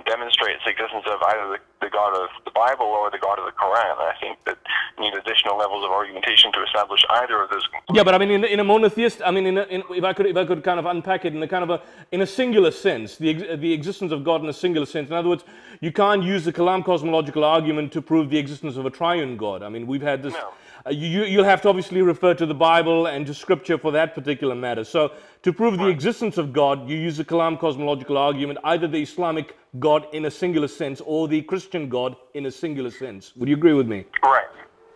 demonstrates the existence of either the God of the Bible or the God of the Quran. I think that you need additional levels of argumentation to establish either of those conclusions. Yeah, but I mean, in a monotheist, I mean, if I could kind of unpack it in a singular sense, the existence of God in a singular sense. In other words, you can't use the Kalam cosmological argument to prove the existence of a triune God. I mean, we've had this. No. You'll have to obviously refer to the Bible and to Scripture for that particular matter. So, to prove the existence of God, you use the Kalam cosmological argument, either the Islamic God in a singular sense or the Christian God in a singular sense. Would you agree with me? Right.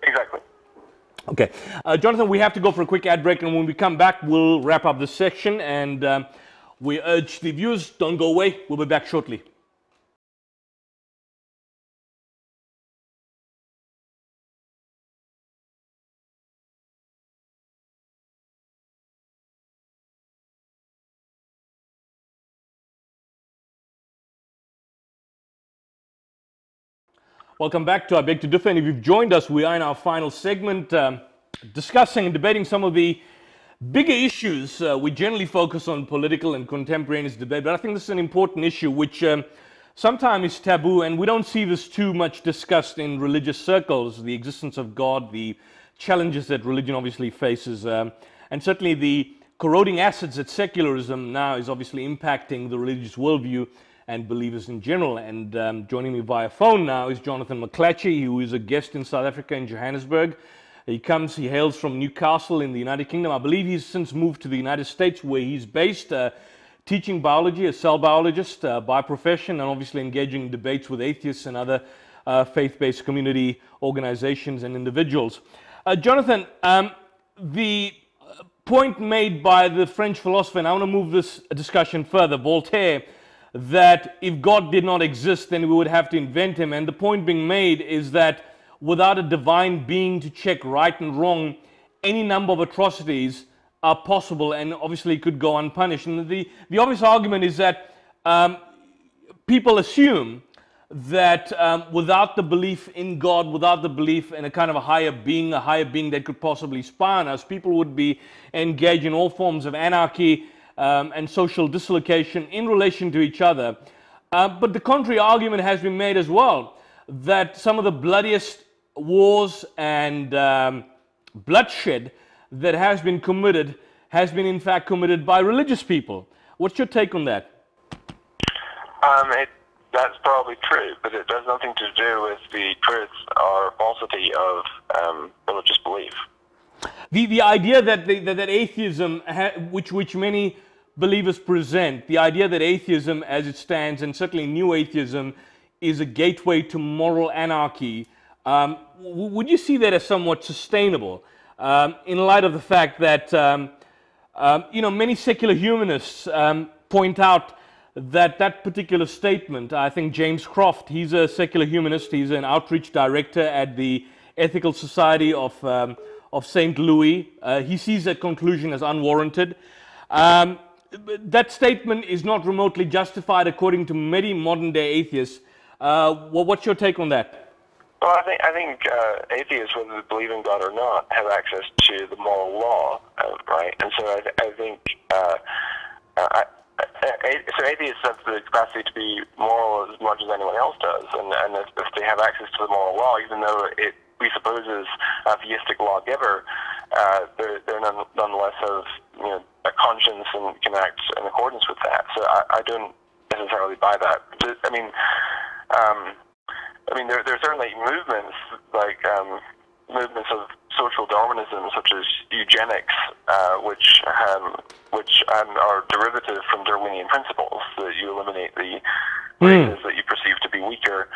Exactly. Okay. Jonathan, we have to go for a quick ad break, and when we come back, we'll wrap up this section, and we urge the viewers, don't go away. We'll be back shortly. Welcome back to I Beg to Differ, and if you've joined us, we are in our final segment discussing and debating some of the bigger issues. We generally focus on political and contemporaneous debate, but I think this is an important issue which sometimes is taboo, and we don't see this too much discussed in religious circles, the existence of God, the challenges that religion obviously faces, and certainly the corroding acids that secularism now is obviously impacting the religious worldview and believers in general. And joining me via phone now is Jonathan McClatchy, who is a guest in South Africa in Johannesburg. He hails from Newcastle in the United Kingdom. I believe he's since moved to the United States, where he's based, teaching biology, a cell biologist by profession, and obviously engaging in debates with atheists and other faith-based community organizations and individuals. Jonathan, the point made by the French philosopher, and I want to move this discussion further, Voltaire, that if God did not exist, then we would have to invent him. And the point being made is that without a divine being to check right and wrong, any number of atrocities are possible and obviously could go unpunished. And the obvious argument is that people assume that without the belief in God, without the belief in a kind of a higher being that could possibly spy on us, people would be engaged in all forms of anarchy and social dislocation in relation to each other. But the contrary argument has been made as well, that some of the bloodiest wars and bloodshed that has been in fact committed by religious people. What's your take on that? That's probably true, but it has nothing to do with the truth or falsity of religious belief. The idea that that atheism, which many believers present, the idea that atheism as it stands, and certainly new atheism, is a gateway to moral anarchy, would you see that as somewhat sustainable in light of the fact that many secular humanists point out that particular statement? I think James Croft, he's a secular humanist, he's an outreach director at the Ethical Society of St. Louis. He sees that conclusion as unwarranted. That statement is not remotely justified according to many modern-day atheists. What's your take on that? Well, I think atheists, whether they believe in God or not, have access to the moral law, right? And so I think so atheists have the capacity to be moral as much as anyone else does, and if they have access to the moral law, even though it presupposes a theistic lawgiver, they're nonetheless have a conscience and can act in accordance with that. So I don't necessarily buy that. I mean, there are certainly movements like movements of social Darwinism, such as eugenics, which are derivative from Darwinian principles, that you eliminate the races that you perceive to be weaker,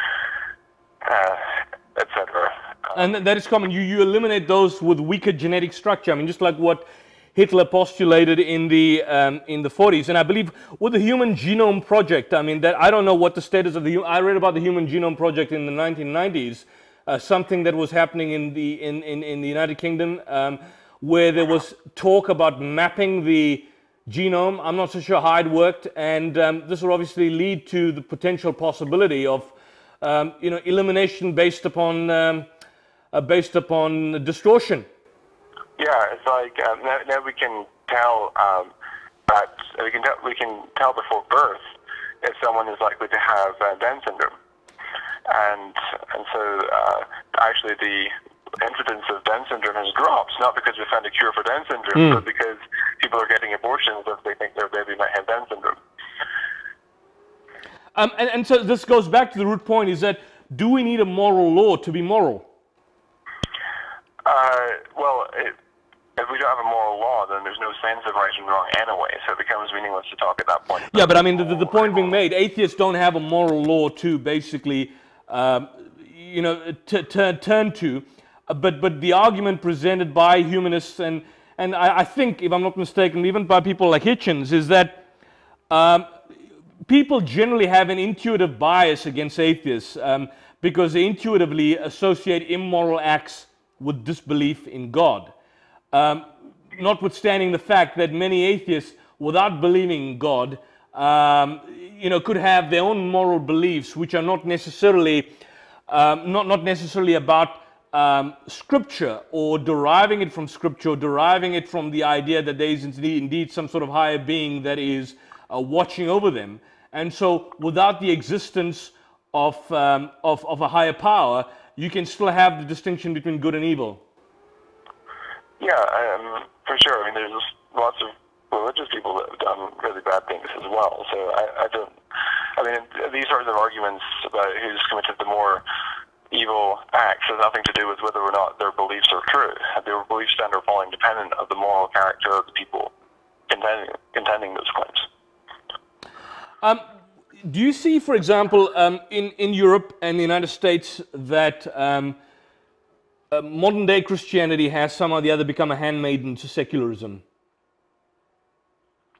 etc. And that is common. You eliminate those with weaker genetic structure. I mean, just like what Hitler postulated in the 40s, and I believe with the Human Genome Project. I mean, that I don't know what the status of I read about the Human Genome Project in the 1990s. Something that was happening in the United Kingdom, where there was talk about mapping the genome. I'm not so sure how it worked, and this will obviously lead to the potential possibility of elimination based upon distortion. Yeah, it's like now we can tell that we can tell before birth if someone is likely to have Down syndrome. And so actually the incidence of Down syndrome has dropped, not because we found a cure for Down syndrome, but because people are getting abortions if they think their baby might have Down syndrome. And so this goes back to the root point, is that do we need a moral law to be moral? If we don't have a moral law, then there's no sense of right and wrong anyway, so it becomes meaningless to talk at that point. Yeah, but I mean, the point being made, atheists don't have a moral law to basically turn to, but the argument presented by humanists and I think, if I'm not mistaken, even by people like Hitchens, is that people generally have an intuitive bias against atheists because they intuitively associate immoral acts with disbelief in God. Notwithstanding the fact that many atheists, without believing in God, could have their own moral beliefs, which are not necessarily about Scripture, or deriving it from Scripture, or deriving it from the idea that there is indeed some sort of higher being that is watching over them. And so, without the existence of a higher power, you can still have the distinction between good and evil. Yeah, for sure. I mean, there's lots of religious people that have done really bad things as well. So I mean, these sorts of arguments about who's committed the more evil acts has nothing to do with whether or not their beliefs are true. Their beliefs stand or fall independent of the moral character of the people contending those claims. Do you see, for example, in Europe and the United States that modern-day Christianity has somehow or the other become a handmaiden to secularism?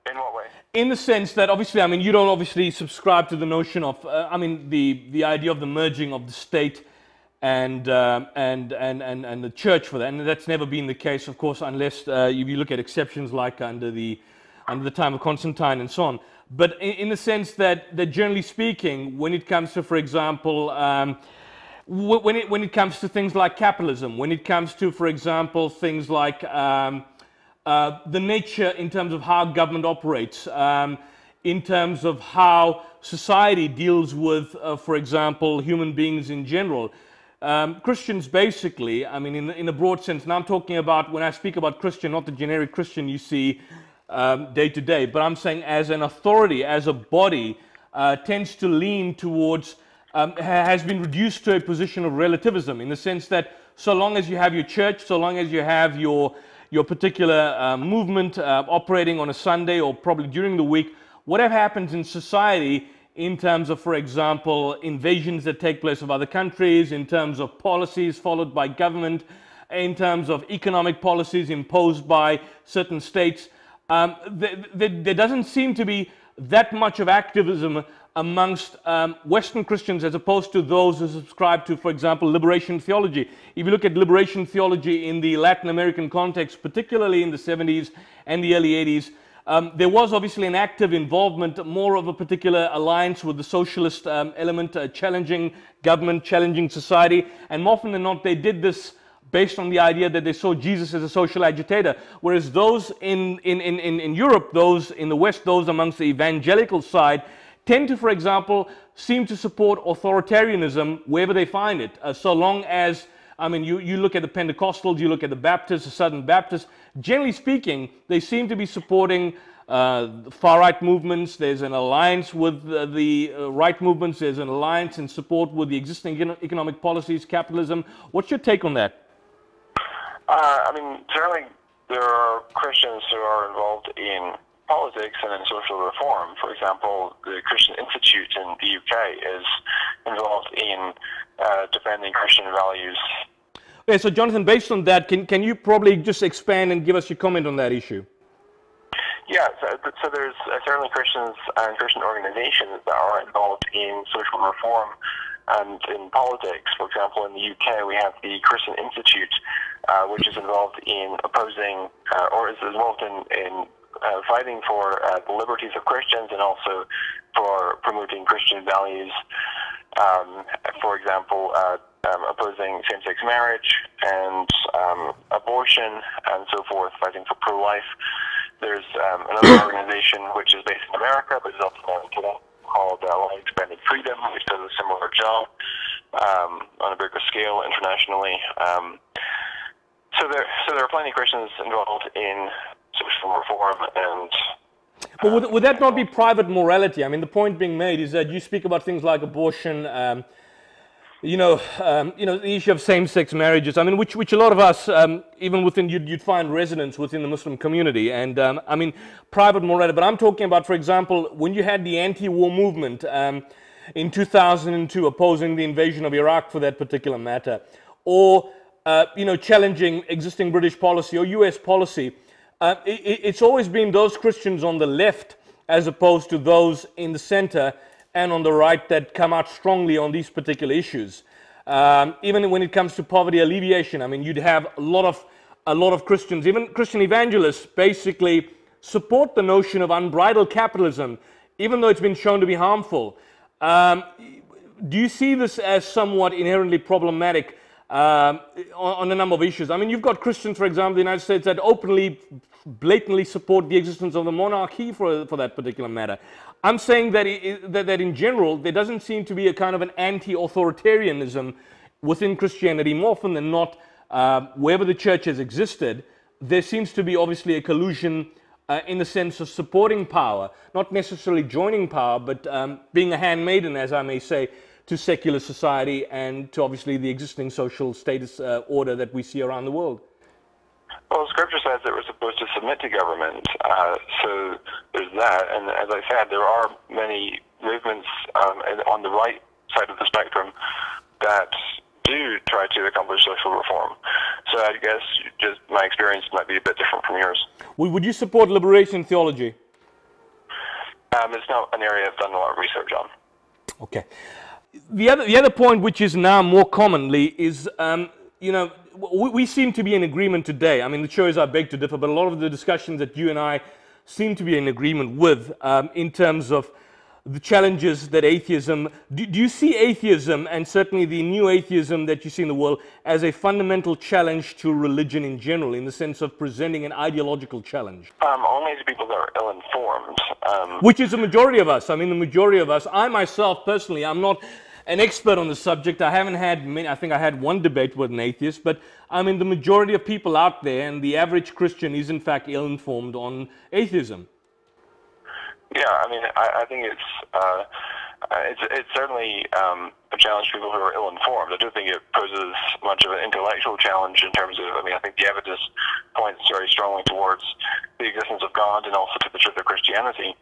In what way? In the sense that, obviously, I mean, you don't obviously subscribe to the notion of, the idea of the merging of the state and the church for that, and that's never been the case, of course, unless if you look at exceptions like under the under the time of Constantine and so on. But in the sense that generally speaking, when it comes to, for example, when it comes to things like capitalism, when it comes to, for example, things like the nature in terms of how government operates, in terms of how society deals with, for example, human beings in general. Christians basically, I mean, in a broad sense, and I'm talking about, when I speak about Christian, not the generic Christian you see day to day, but I'm saying as an authority, as a body, tends to lean towards, has been reduced to a position of relativism, in the sense that so long as you have your church, so long as you have your particular movement operating on a Sunday or probably during the week, whatever happens in society in terms of, for example, invasions that take place of other countries, in terms of policies followed by government, in terms of economic policies imposed by certain states, there doesn't seem to be that much of activism amongst Western Christians as opposed to those who subscribe to, for example, liberation theology. If you look at liberation theology in the Latin American context, particularly in the 70s and the early 80s, there was obviously an active involvement, more of a particular alliance with the socialist element, challenging government, challenging society, and more often than not they did this based on the idea that they saw Jesus as a social agitator, whereas those in Europe, those in the West, those amongst the evangelical side, tend to, for example, seem to support authoritarianism wherever they find it, so long as, I mean, you look at the Pentecostals, you look at the Baptists, the Southern Baptists, generally speaking, they seem to be supporting far-right movements. There's an alliance with the right movements, there's an alliance in support with the existing economic policies, capitalism. What's your take on that? I mean, certainly there are Christians who are involved in politics and in social reform. For example, the Christian Institute in the UK is involved in defending Christian values. Okay, so Jonathan, based on that, can you probably just expand and give us your comment on that issue? Yeah, so there's certainly Christians and Christian organizations that are involved in social reform and in politics. For example, in the UK, we have the Christian Institute, which is involved in opposing, or is involved in fighting for the liberties of Christians and also for promoting Christian values. For example, opposing same-sex marriage and abortion and so forth, fighting for pro-life. There's another organization which is based in America, but is also known called Law Expanding Freedom, which does a similar job on a bigger scale internationally. So there are plenty of Christians involved in social reform and. But would that not be private morality? I mean, the point being made is that you speak about things like abortion, the issue of same-sex marriages. I mean, which a lot of us, even within you'd find resonance within the Muslim community. And I mean, private morality. But I'm talking about, for example, when you had the anti-war movement in 2002, opposing the invasion of Iraq for that particular matter, or challenging existing British policy or U.S. policy. It's always been those Christians on the left as opposed to those in the center and on the right that come out strongly on these particular issues. Even when it comes to poverty alleviation, I mean, you'd have a lot of Christians, even Christian evangelists, basically support the notion of unbridled capitalism, even though it's been shown to be harmful. Do you see this as somewhat inherently problematic on a number of issues? I mean, you've got Christians, for example, in the United States that openly, blatantly support the existence of the monarchy for that particular matter. I'm saying that in general, there doesn't seem to be a kind of an anti-authoritarianism within Christianity. More often than not, wherever the church has existed, there seems to be obviously a collusion in the sense of supporting power, not necessarily joining power, but being a handmaiden, as I may say, to secular society and to obviously the existing social status order that we see around the world. Well, Scripture says that we're supposed to submit to government, so there's that. And as I said, there are many movements on the right side of the spectrum that do try to accomplish social reform. So I guess just my experience might be a bit different from yours. Would you support liberation theology? It's not an area I've done a lot of research on. Okay. The other point, which is now more commonly, is we seem to be in agreement today. I mean, the shows I beg to differ, but a lot of the discussions that you and I seem to be in agreement with in terms of the challenges that atheism, do you see atheism, and certainly the new atheism that you see in the world, as a fundamental challenge to religion in general, in the sense of presenting an ideological challenge? Only to people that are ill-informed. Which is the majority of us. I mean, the majority of us. I myself, personally, I'm not an expert on the subject. I haven't had many. I think I had one debate with an atheist, but I mean, the majority of people out there, and the average Christian is in fact ill-informed on atheism. Yeah, I mean, I think it's certainly a challenge to people who are ill-informed. I do think it poses much of an intellectual challenge in terms of, I mean, I think the evidence points very strongly towards the existence of God and also to the truth of Christianity.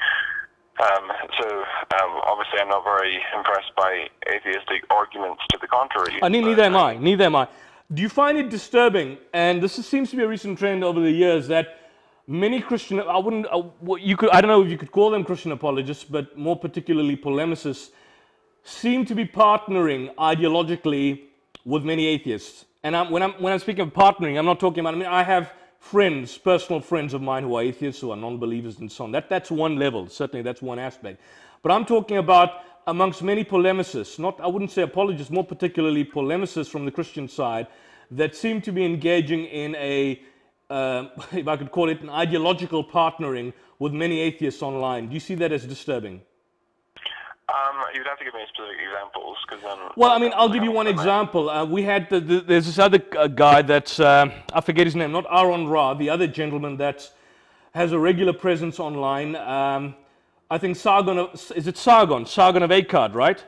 Obviously I'm not very impressed by atheistic arguments to the contrary. Neither am I. Neither am I. Do you find it disturbing, and this seems to be a recent trend over the years, that many Christian, I don't know if you could call them Christian apologists, but more particularly polemicists, seem to be partnering ideologically with many atheists. And when I'm speaking of partnering, I'm not talking about, I mean, I have friends, personal friends of mine who are atheists, who are non-believers and so on. That's one level, certainly that's one aspect. But I'm talking about amongst many polemicists, I wouldn't say apologists, more particularly polemicists from the Christian side, that seem to be engaging in a, if I could call it, an ideological partnering with many atheists online. Do you see that as disturbing? You'd have to give me specific examples, because well, I mean, I'll give you one example. We had there's this other guy that's I forget his name, not Aaron Ra, the other gentleman that has a regular presence online. I think Sargon of Akkad, right?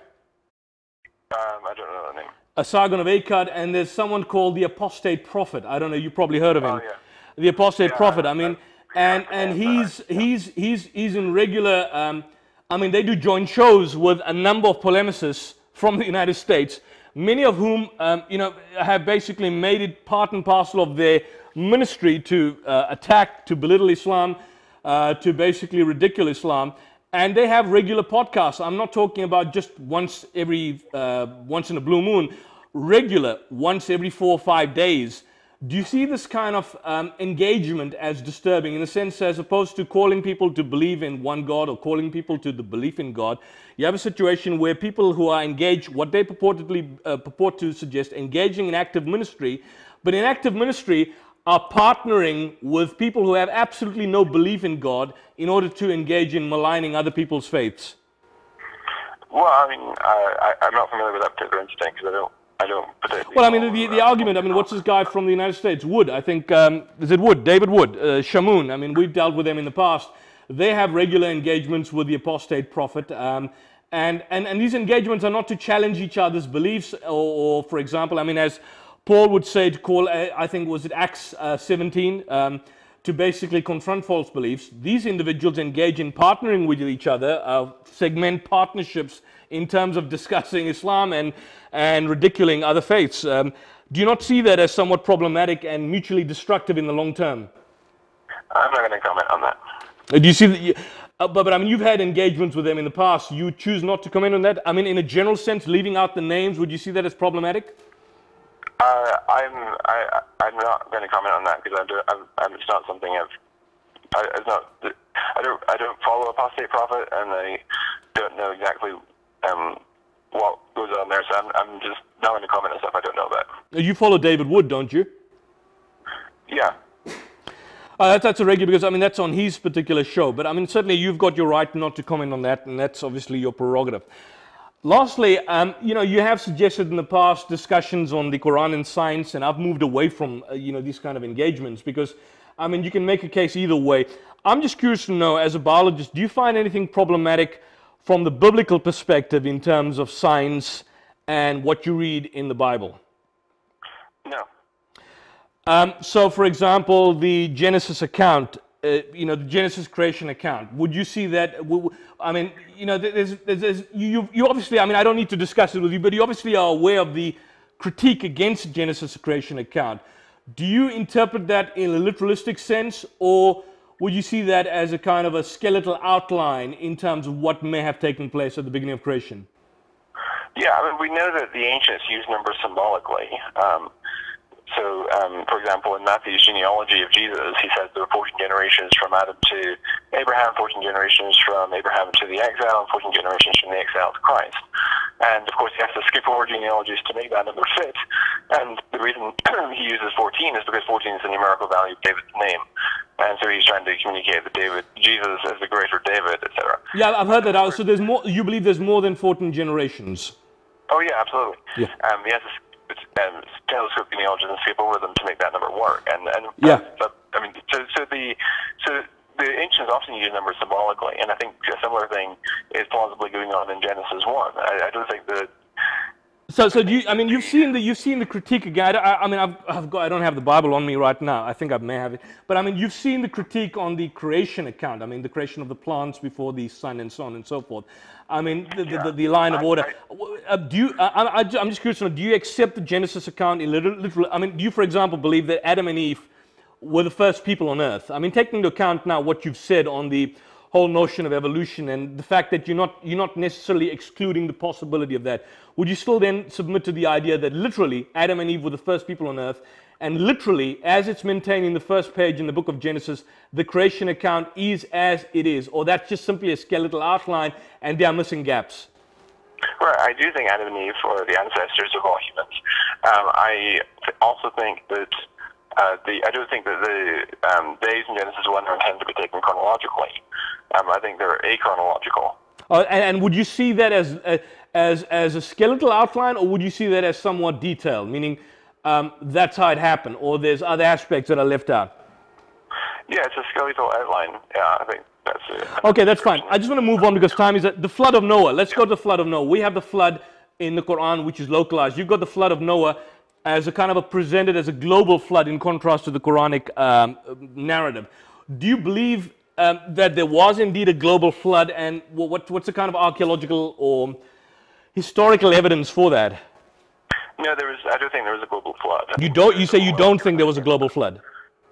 I don't know that name. Sargon of Akkad, and there's someone called the Apostate Prophet. I don't know, you probably heard of him. Oh, yeah. The Apostate Prophet. I mean, and he's in regular. I mean, they do joint shows with a number of polemicists from the United States, many of whom, have basically made it part and parcel of their ministry to attack, to belittle Islam, to basically ridicule Islam. And they have regular podcasts. I'm not talking about just once in a blue moon, regular, once every 4 or 5 days. Do you see this kind of engagement as disturbing, in a sense, as opposed to calling people to believe in one God or calling people to the belief in God? You have a situation where people who are engaged, what they purport to suggest, engaging in active ministry, but in active ministry are partnering with people who have absolutely no belief in God in order to engage in maligning other people's faiths. Well, I mean, I'm not familiar with that particular incident because I don't particularly. Well, I mean, the argument, I mean, what's this guy from the United States? Wood, I think, is it Wood? David Wood, Shamoon. I mean, we've dealt with them in the past. They have regular engagements with the Apostate Prophet. And these engagements are not to challenge each other's beliefs or for example, I mean, as Paul would say, to call, I think, was it Acts 17, to basically confront false beliefs. These individuals engage in partnering with each other, segment partnerships in terms of discussing Islam and ridiculing other faiths. Do you not see that as somewhat problematic and mutually destructive in the long term? I'm not going to comment on that. Do you see that? But I mean, you've had engagements with them in the past. You choose not to comment on that? I mean, in a general sense, leaving out the names, would you see that as problematic? I'm not going to comment on that because it's not something I don't follow Apostate Prophet, and I don't know exactly what goes on there, so I'm just not going to comment on stuff I don't know about. You follow David Wood, don't you? Yeah. That's a regular, because I mean that's on his particular show, but I mean certainly you've got your right not to comment on that, and that's obviously your prerogative. Lastly, you have suggested in the past discussions on the Quran and science, and I've moved away from these kind of engagements because, I mean, you can make a case either way. I'm just curious to know, as a biologist, do you find anything problematic from the biblical perspective in terms of science and what you read in the Bible? No. So, for example, the Genesis account, the Genesis creation account, would you see that? I mean, you obviously, I mean, I don't need to discuss it with you, but you obviously are aware of the critique against Genesis creation account. Do you interpret that in a literalistic sense, or would you see that as a kind of a skeletal outline in terms of what may have taken place at the beginning of creation? Yeah, I mean, we know that the ancients used numbers symbolically. So, for example, in Matthew's genealogy of Jesus, he says there were 14 generations from Adam to Abraham, 14 generations from Abraham to the exile, and 14 generations from the exile to Christ. And, of course, he has to skip over genealogies to make that number fit. And the reason he uses 14 is because 14 is the numerical value of David's name. And so he's trying to communicate that Jesus is the greater David, etc. Yeah, I've heard that. So there's more. You believe there's more than 14 generations? Oh, yeah, absolutely. Yeah. He has to telescope genealogies and skip over them to make that number work. And yeah. I mean, so the ancients often use numbers symbolically, and I think a similar thing is plausibly going on in Genesis 1. I don't think that. So do you? I mean, you've seen the critique again. I mean, I don't have the Bible on me right now. I think I may have it, but I mean, you've seen the critique on the creation account. I mean, the creation of the plants before the sun, and so on and so forth. I mean, the line of order. Do you? I'm just curious to know. Do you accept the Genesis account in literal? I mean, do you, for example, believe that Adam and Eve were the first people on Earth? I mean, taking into account now what you've said on the whole notion of evolution and the fact that you're not necessarily excluding the possibility of that, would you still then submit to the idea that literally Adam and Eve were the first people on Earth, and literally, as it's maintained in the first page in the book of Genesis, the creation account is as it is, or that's just simply a skeletal outline and they are missing gaps? Right, I do think Adam and Eve are the ancestors of all humans. I also think that I don't think that the days in Genesis 1 are intended to be taken chronologically. I think they're achronological. And would you see that as a skeletal outline, or would you see that as somewhat detailed, meaning that's how it happened, or there's other aspects that are left out? Yeah, it's a skeletal outline. Yeah, I think that's it. Okay, that's fine. I just want to move on because time is at the flood of Noah. Let's go to the flood of Noah. We have the flood in the Quran, which is localized. You've got the flood of Noah as a kind of presented as a global flood in contrast to the Quranic narrative. Do you believe that there was indeed a global flood, and what's the kind of archaeological or historical evidence for that? No, I don't think there was a global flood. You don't. You say you don't think there was a global flood.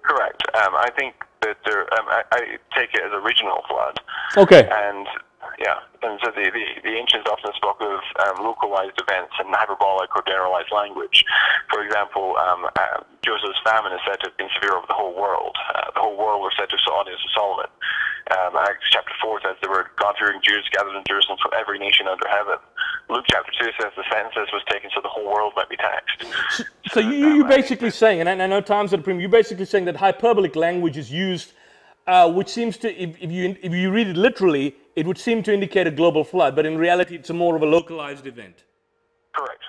Correct. I think that I take it as a regional flood. Okay. And yeah, and so the ancients often spoke of localized events in hyperbolic or generalized language. For example, Joseph's famine is said to have been severe over the whole world. The whole world was said to have audience of Solomon. Acts chapter 4 says there were God-fearing Jews gathered in Jerusalem from every nation under heaven. Luke chapter 2 says the census was taken so the whole world might be taxed. So you're basically saying, and I know time's at a premium, you're basically saying that hyperbolic language is used, which seems to, if you read it literally, it would seem to indicate a global flood, but in reality it's a more of a localized event. Correct.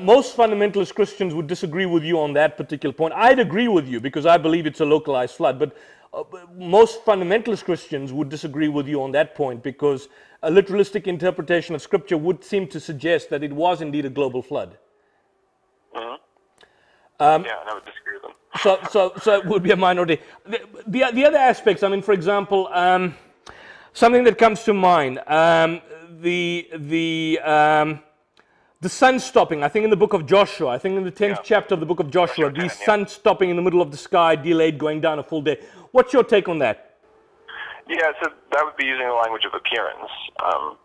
Most fundamentalist Christians would disagree with you on that particular point. I'd agree with you because I believe it's a localized flood, but most fundamentalist Christians would disagree with you on that point because a literalistic interpretation of Scripture would seem to suggest that it was indeed a global flood. Mm-hmm. Yeah, I would disagree with them. So it would be a minority. The other aspects, I mean, for example, something that comes to mind, the sun stopping, I think in the book of Joshua, I think in the 10th chapter of the book of Joshua, the sun stopping in the middle of the sky, delayed going down a full day. What's your take on that? Yeah, so that would be using the language of appearance. I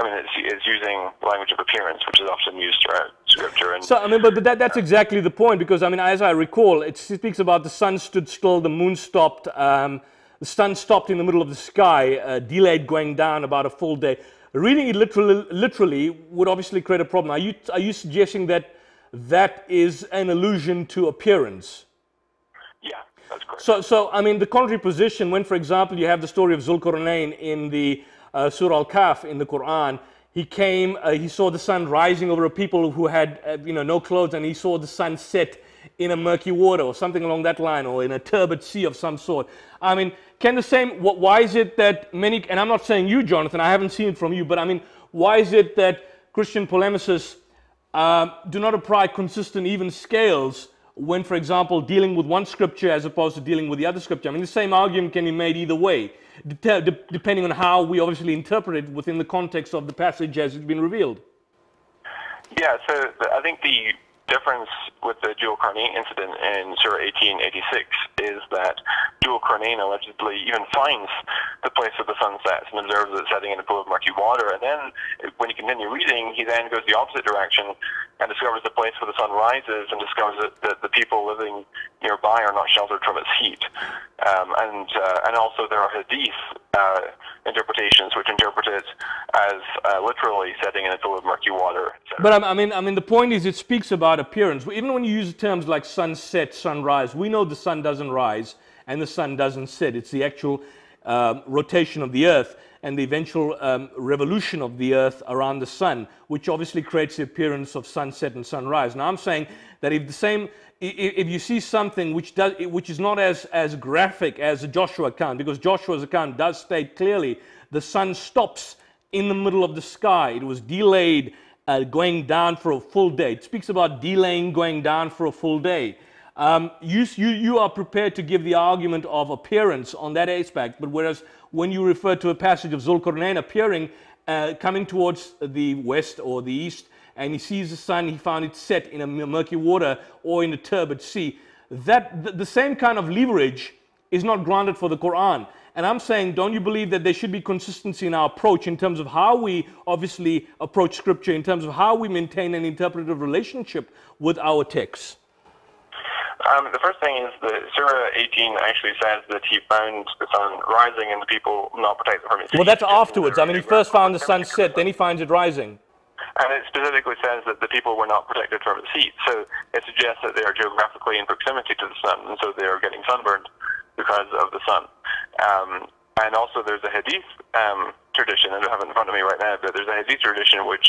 mean, it's using language of appearance, which is often used throughout Scripture. And so, I mean, but that's exactly the point, because, I mean, as I recall, it speaks about the sun stood still, the moon stopped, the sun stopped in the middle of the sky, delayed going down about a full day. Reading it literally would obviously create a problem. Are you suggesting that is an allusion to appearance? Yeah, that's correct. So I mean, the contrary position, when, for example, you have the story of Zulkarnain in the Surah Al-Kahf in the Quran, he came, he saw the sun rising over a people who had, no clothes, and he saw the sun set in a murky water or something along that line, or in a turbid sea of some sort. I mean, why is it that many, and I'm not saying you, Jonathan, I haven't seen it from you, but I mean, why is it that Christian polemicists do not apply consistent, even scales when, for example, dealing with one scripture as opposed to dealing with the other scripture? I mean, the same argument can be made either way, depending on how we obviously interpret it within the context of the passage as it's been revealed. Yeah, so I think the difference with the Zulkarnain incident in Surah 1886 is that Zulkarnain allegedly even finds the place where the sun sets and observes it setting in a pool of murky water, and then when you continue reading, he then goes the opposite direction and discovers the place where the sun rises, and discovers that the people living nearby are not sheltered from its heat. And also there are hadith interpretations which interpret it as literally setting in a pool of murky water. But I mean, the point is, it speaks about appearance. Even when you use terms like sunset, sunrise, we know the sun doesn't rise and the sun doesn't set. It's the actual rotation of the earth and the eventual revolution of the earth around the sun, which obviously creates the appearance of sunset and sunrise. Now I'm saying that if you see something which is not as graphic as the Joshua account, because Joshua's account does state clearly the sun stops in the middle of the sky. It was delayed going down for a full day. It speaks about delaying going down for a full day. You are prepared to give the argument of appearance on that aspect, but whereas when you refer to a passage of Zulkarnain appearing, coming towards the west or the east, and he sees the sun, he found it set in a murky water or in a turbid sea, that the same kind of leverage is not granted for the Quran. And I'm saying, don't you believe that there should be consistency in our approach in terms of how we obviously approach Scripture, in terms of how we maintain an interpretive relationship with our texts? The first thing is that Surah 18 actually says that he found the sun rising and the people not protected from its heat. Well, that's afterwards. I mean, he first found the sun set, then he finds it rising. And it specifically says that the people were not protected from its heat. So it suggests that they are geographically in proximity to the sun, and so they are getting sunburned because of the sun. And also there's a hadith tradition, I don't have it in front of me right now, but there's a hadith tradition which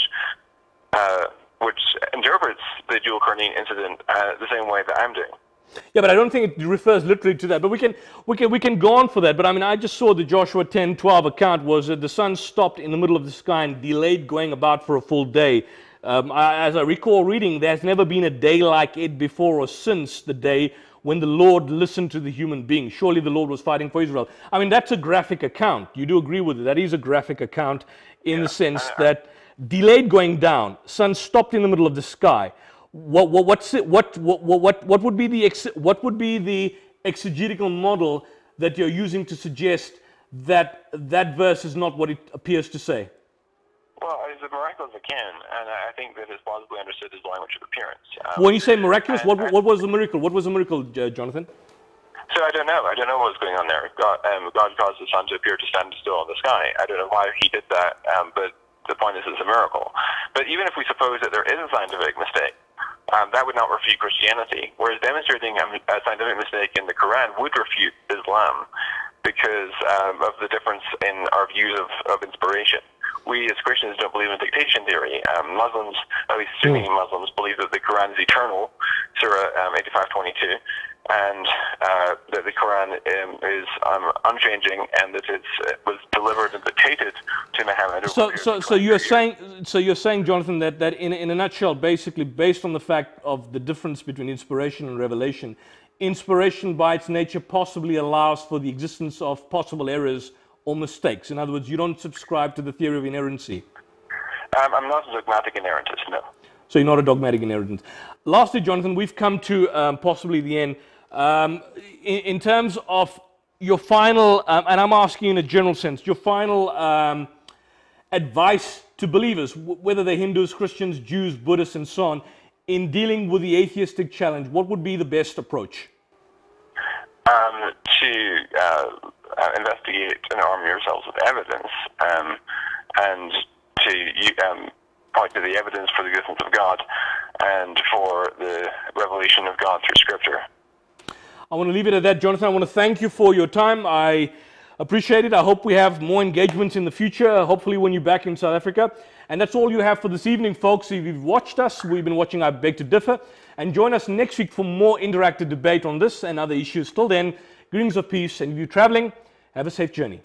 interprets the Jul Qarnayn incident the same way that I'm doing. Yeah, but I don't think it refers literally to that. But we can go on for that. But I mean, I just saw the Joshua 10:12 account was that the sun stopped in the middle of the sky and delayed going about for a full day. As I recall reading, there's never been a day like it before or since the day when the Lord listened to the human being. Surely the Lord was fighting for Israel. I mean, that's a graphic account. You do agree with it? That is a graphic account in the sense that delayed going down, sun stopped in the middle of the sky. What would be the exegetical model that you're using to suggest that that verse is not what it appears to say? Well, it's as miraculous as it can, and I think that it's plausibly understood as language of appearance. When you say miraculous, what was the miracle? What was the miracle, Jonathan? So I don't know. I don't know what was going on there. God caused the sun to appear to stand still in the sky. I don't know why he did that, but the point is it's a miracle. But even if we suppose that there is a scientific mistake, that would not refute Christianity, whereas demonstrating a scientific mistake in the Quran would refute Islam because of the difference in our views of inspiration. We as Christians don't believe in dictation theory. Muslims, at least Sunni Muslims, believe that the Quran is eternal, Surah 85:22, and that the Quran is unchanging, and that it was delivered and dictated to Muhammad. So you're saying, Jonathan, that in a nutshell, basically, based on the fact of the difference between inspiration and revelation, inspiration by its nature possibly allows for the existence of possible errors or mistakes. In other words, you don't subscribe to the theory of inerrancy. I'm not a dogmatic inerrantist, no. So you're not a dogmatic inerrantist. Lastly, Jonathan, we've come to possibly the end. In terms of your final, and I'm asking in a general sense, your final advice to believers, whether they're Hindus, Christians, Jews, Buddhists, and so on, in dealing with the atheistic challenge, what would be the best approach? To investigate and arm yourselves with evidence, and to point to the evidence for the existence of God and for the revelation of God through Scripture. I want to leave it at that, Jonathan. I want to thank you for your time. I appreciate it. I hope we have more engagements in the future, hopefully when you're back in South Africa. And that's all you have for this evening, folks. If you've watched us, we've been watching I Beg to Differ. And join us next week for more interactive debate on this and other issues. Till then, greetings of peace. And if you're traveling, have a safe journey.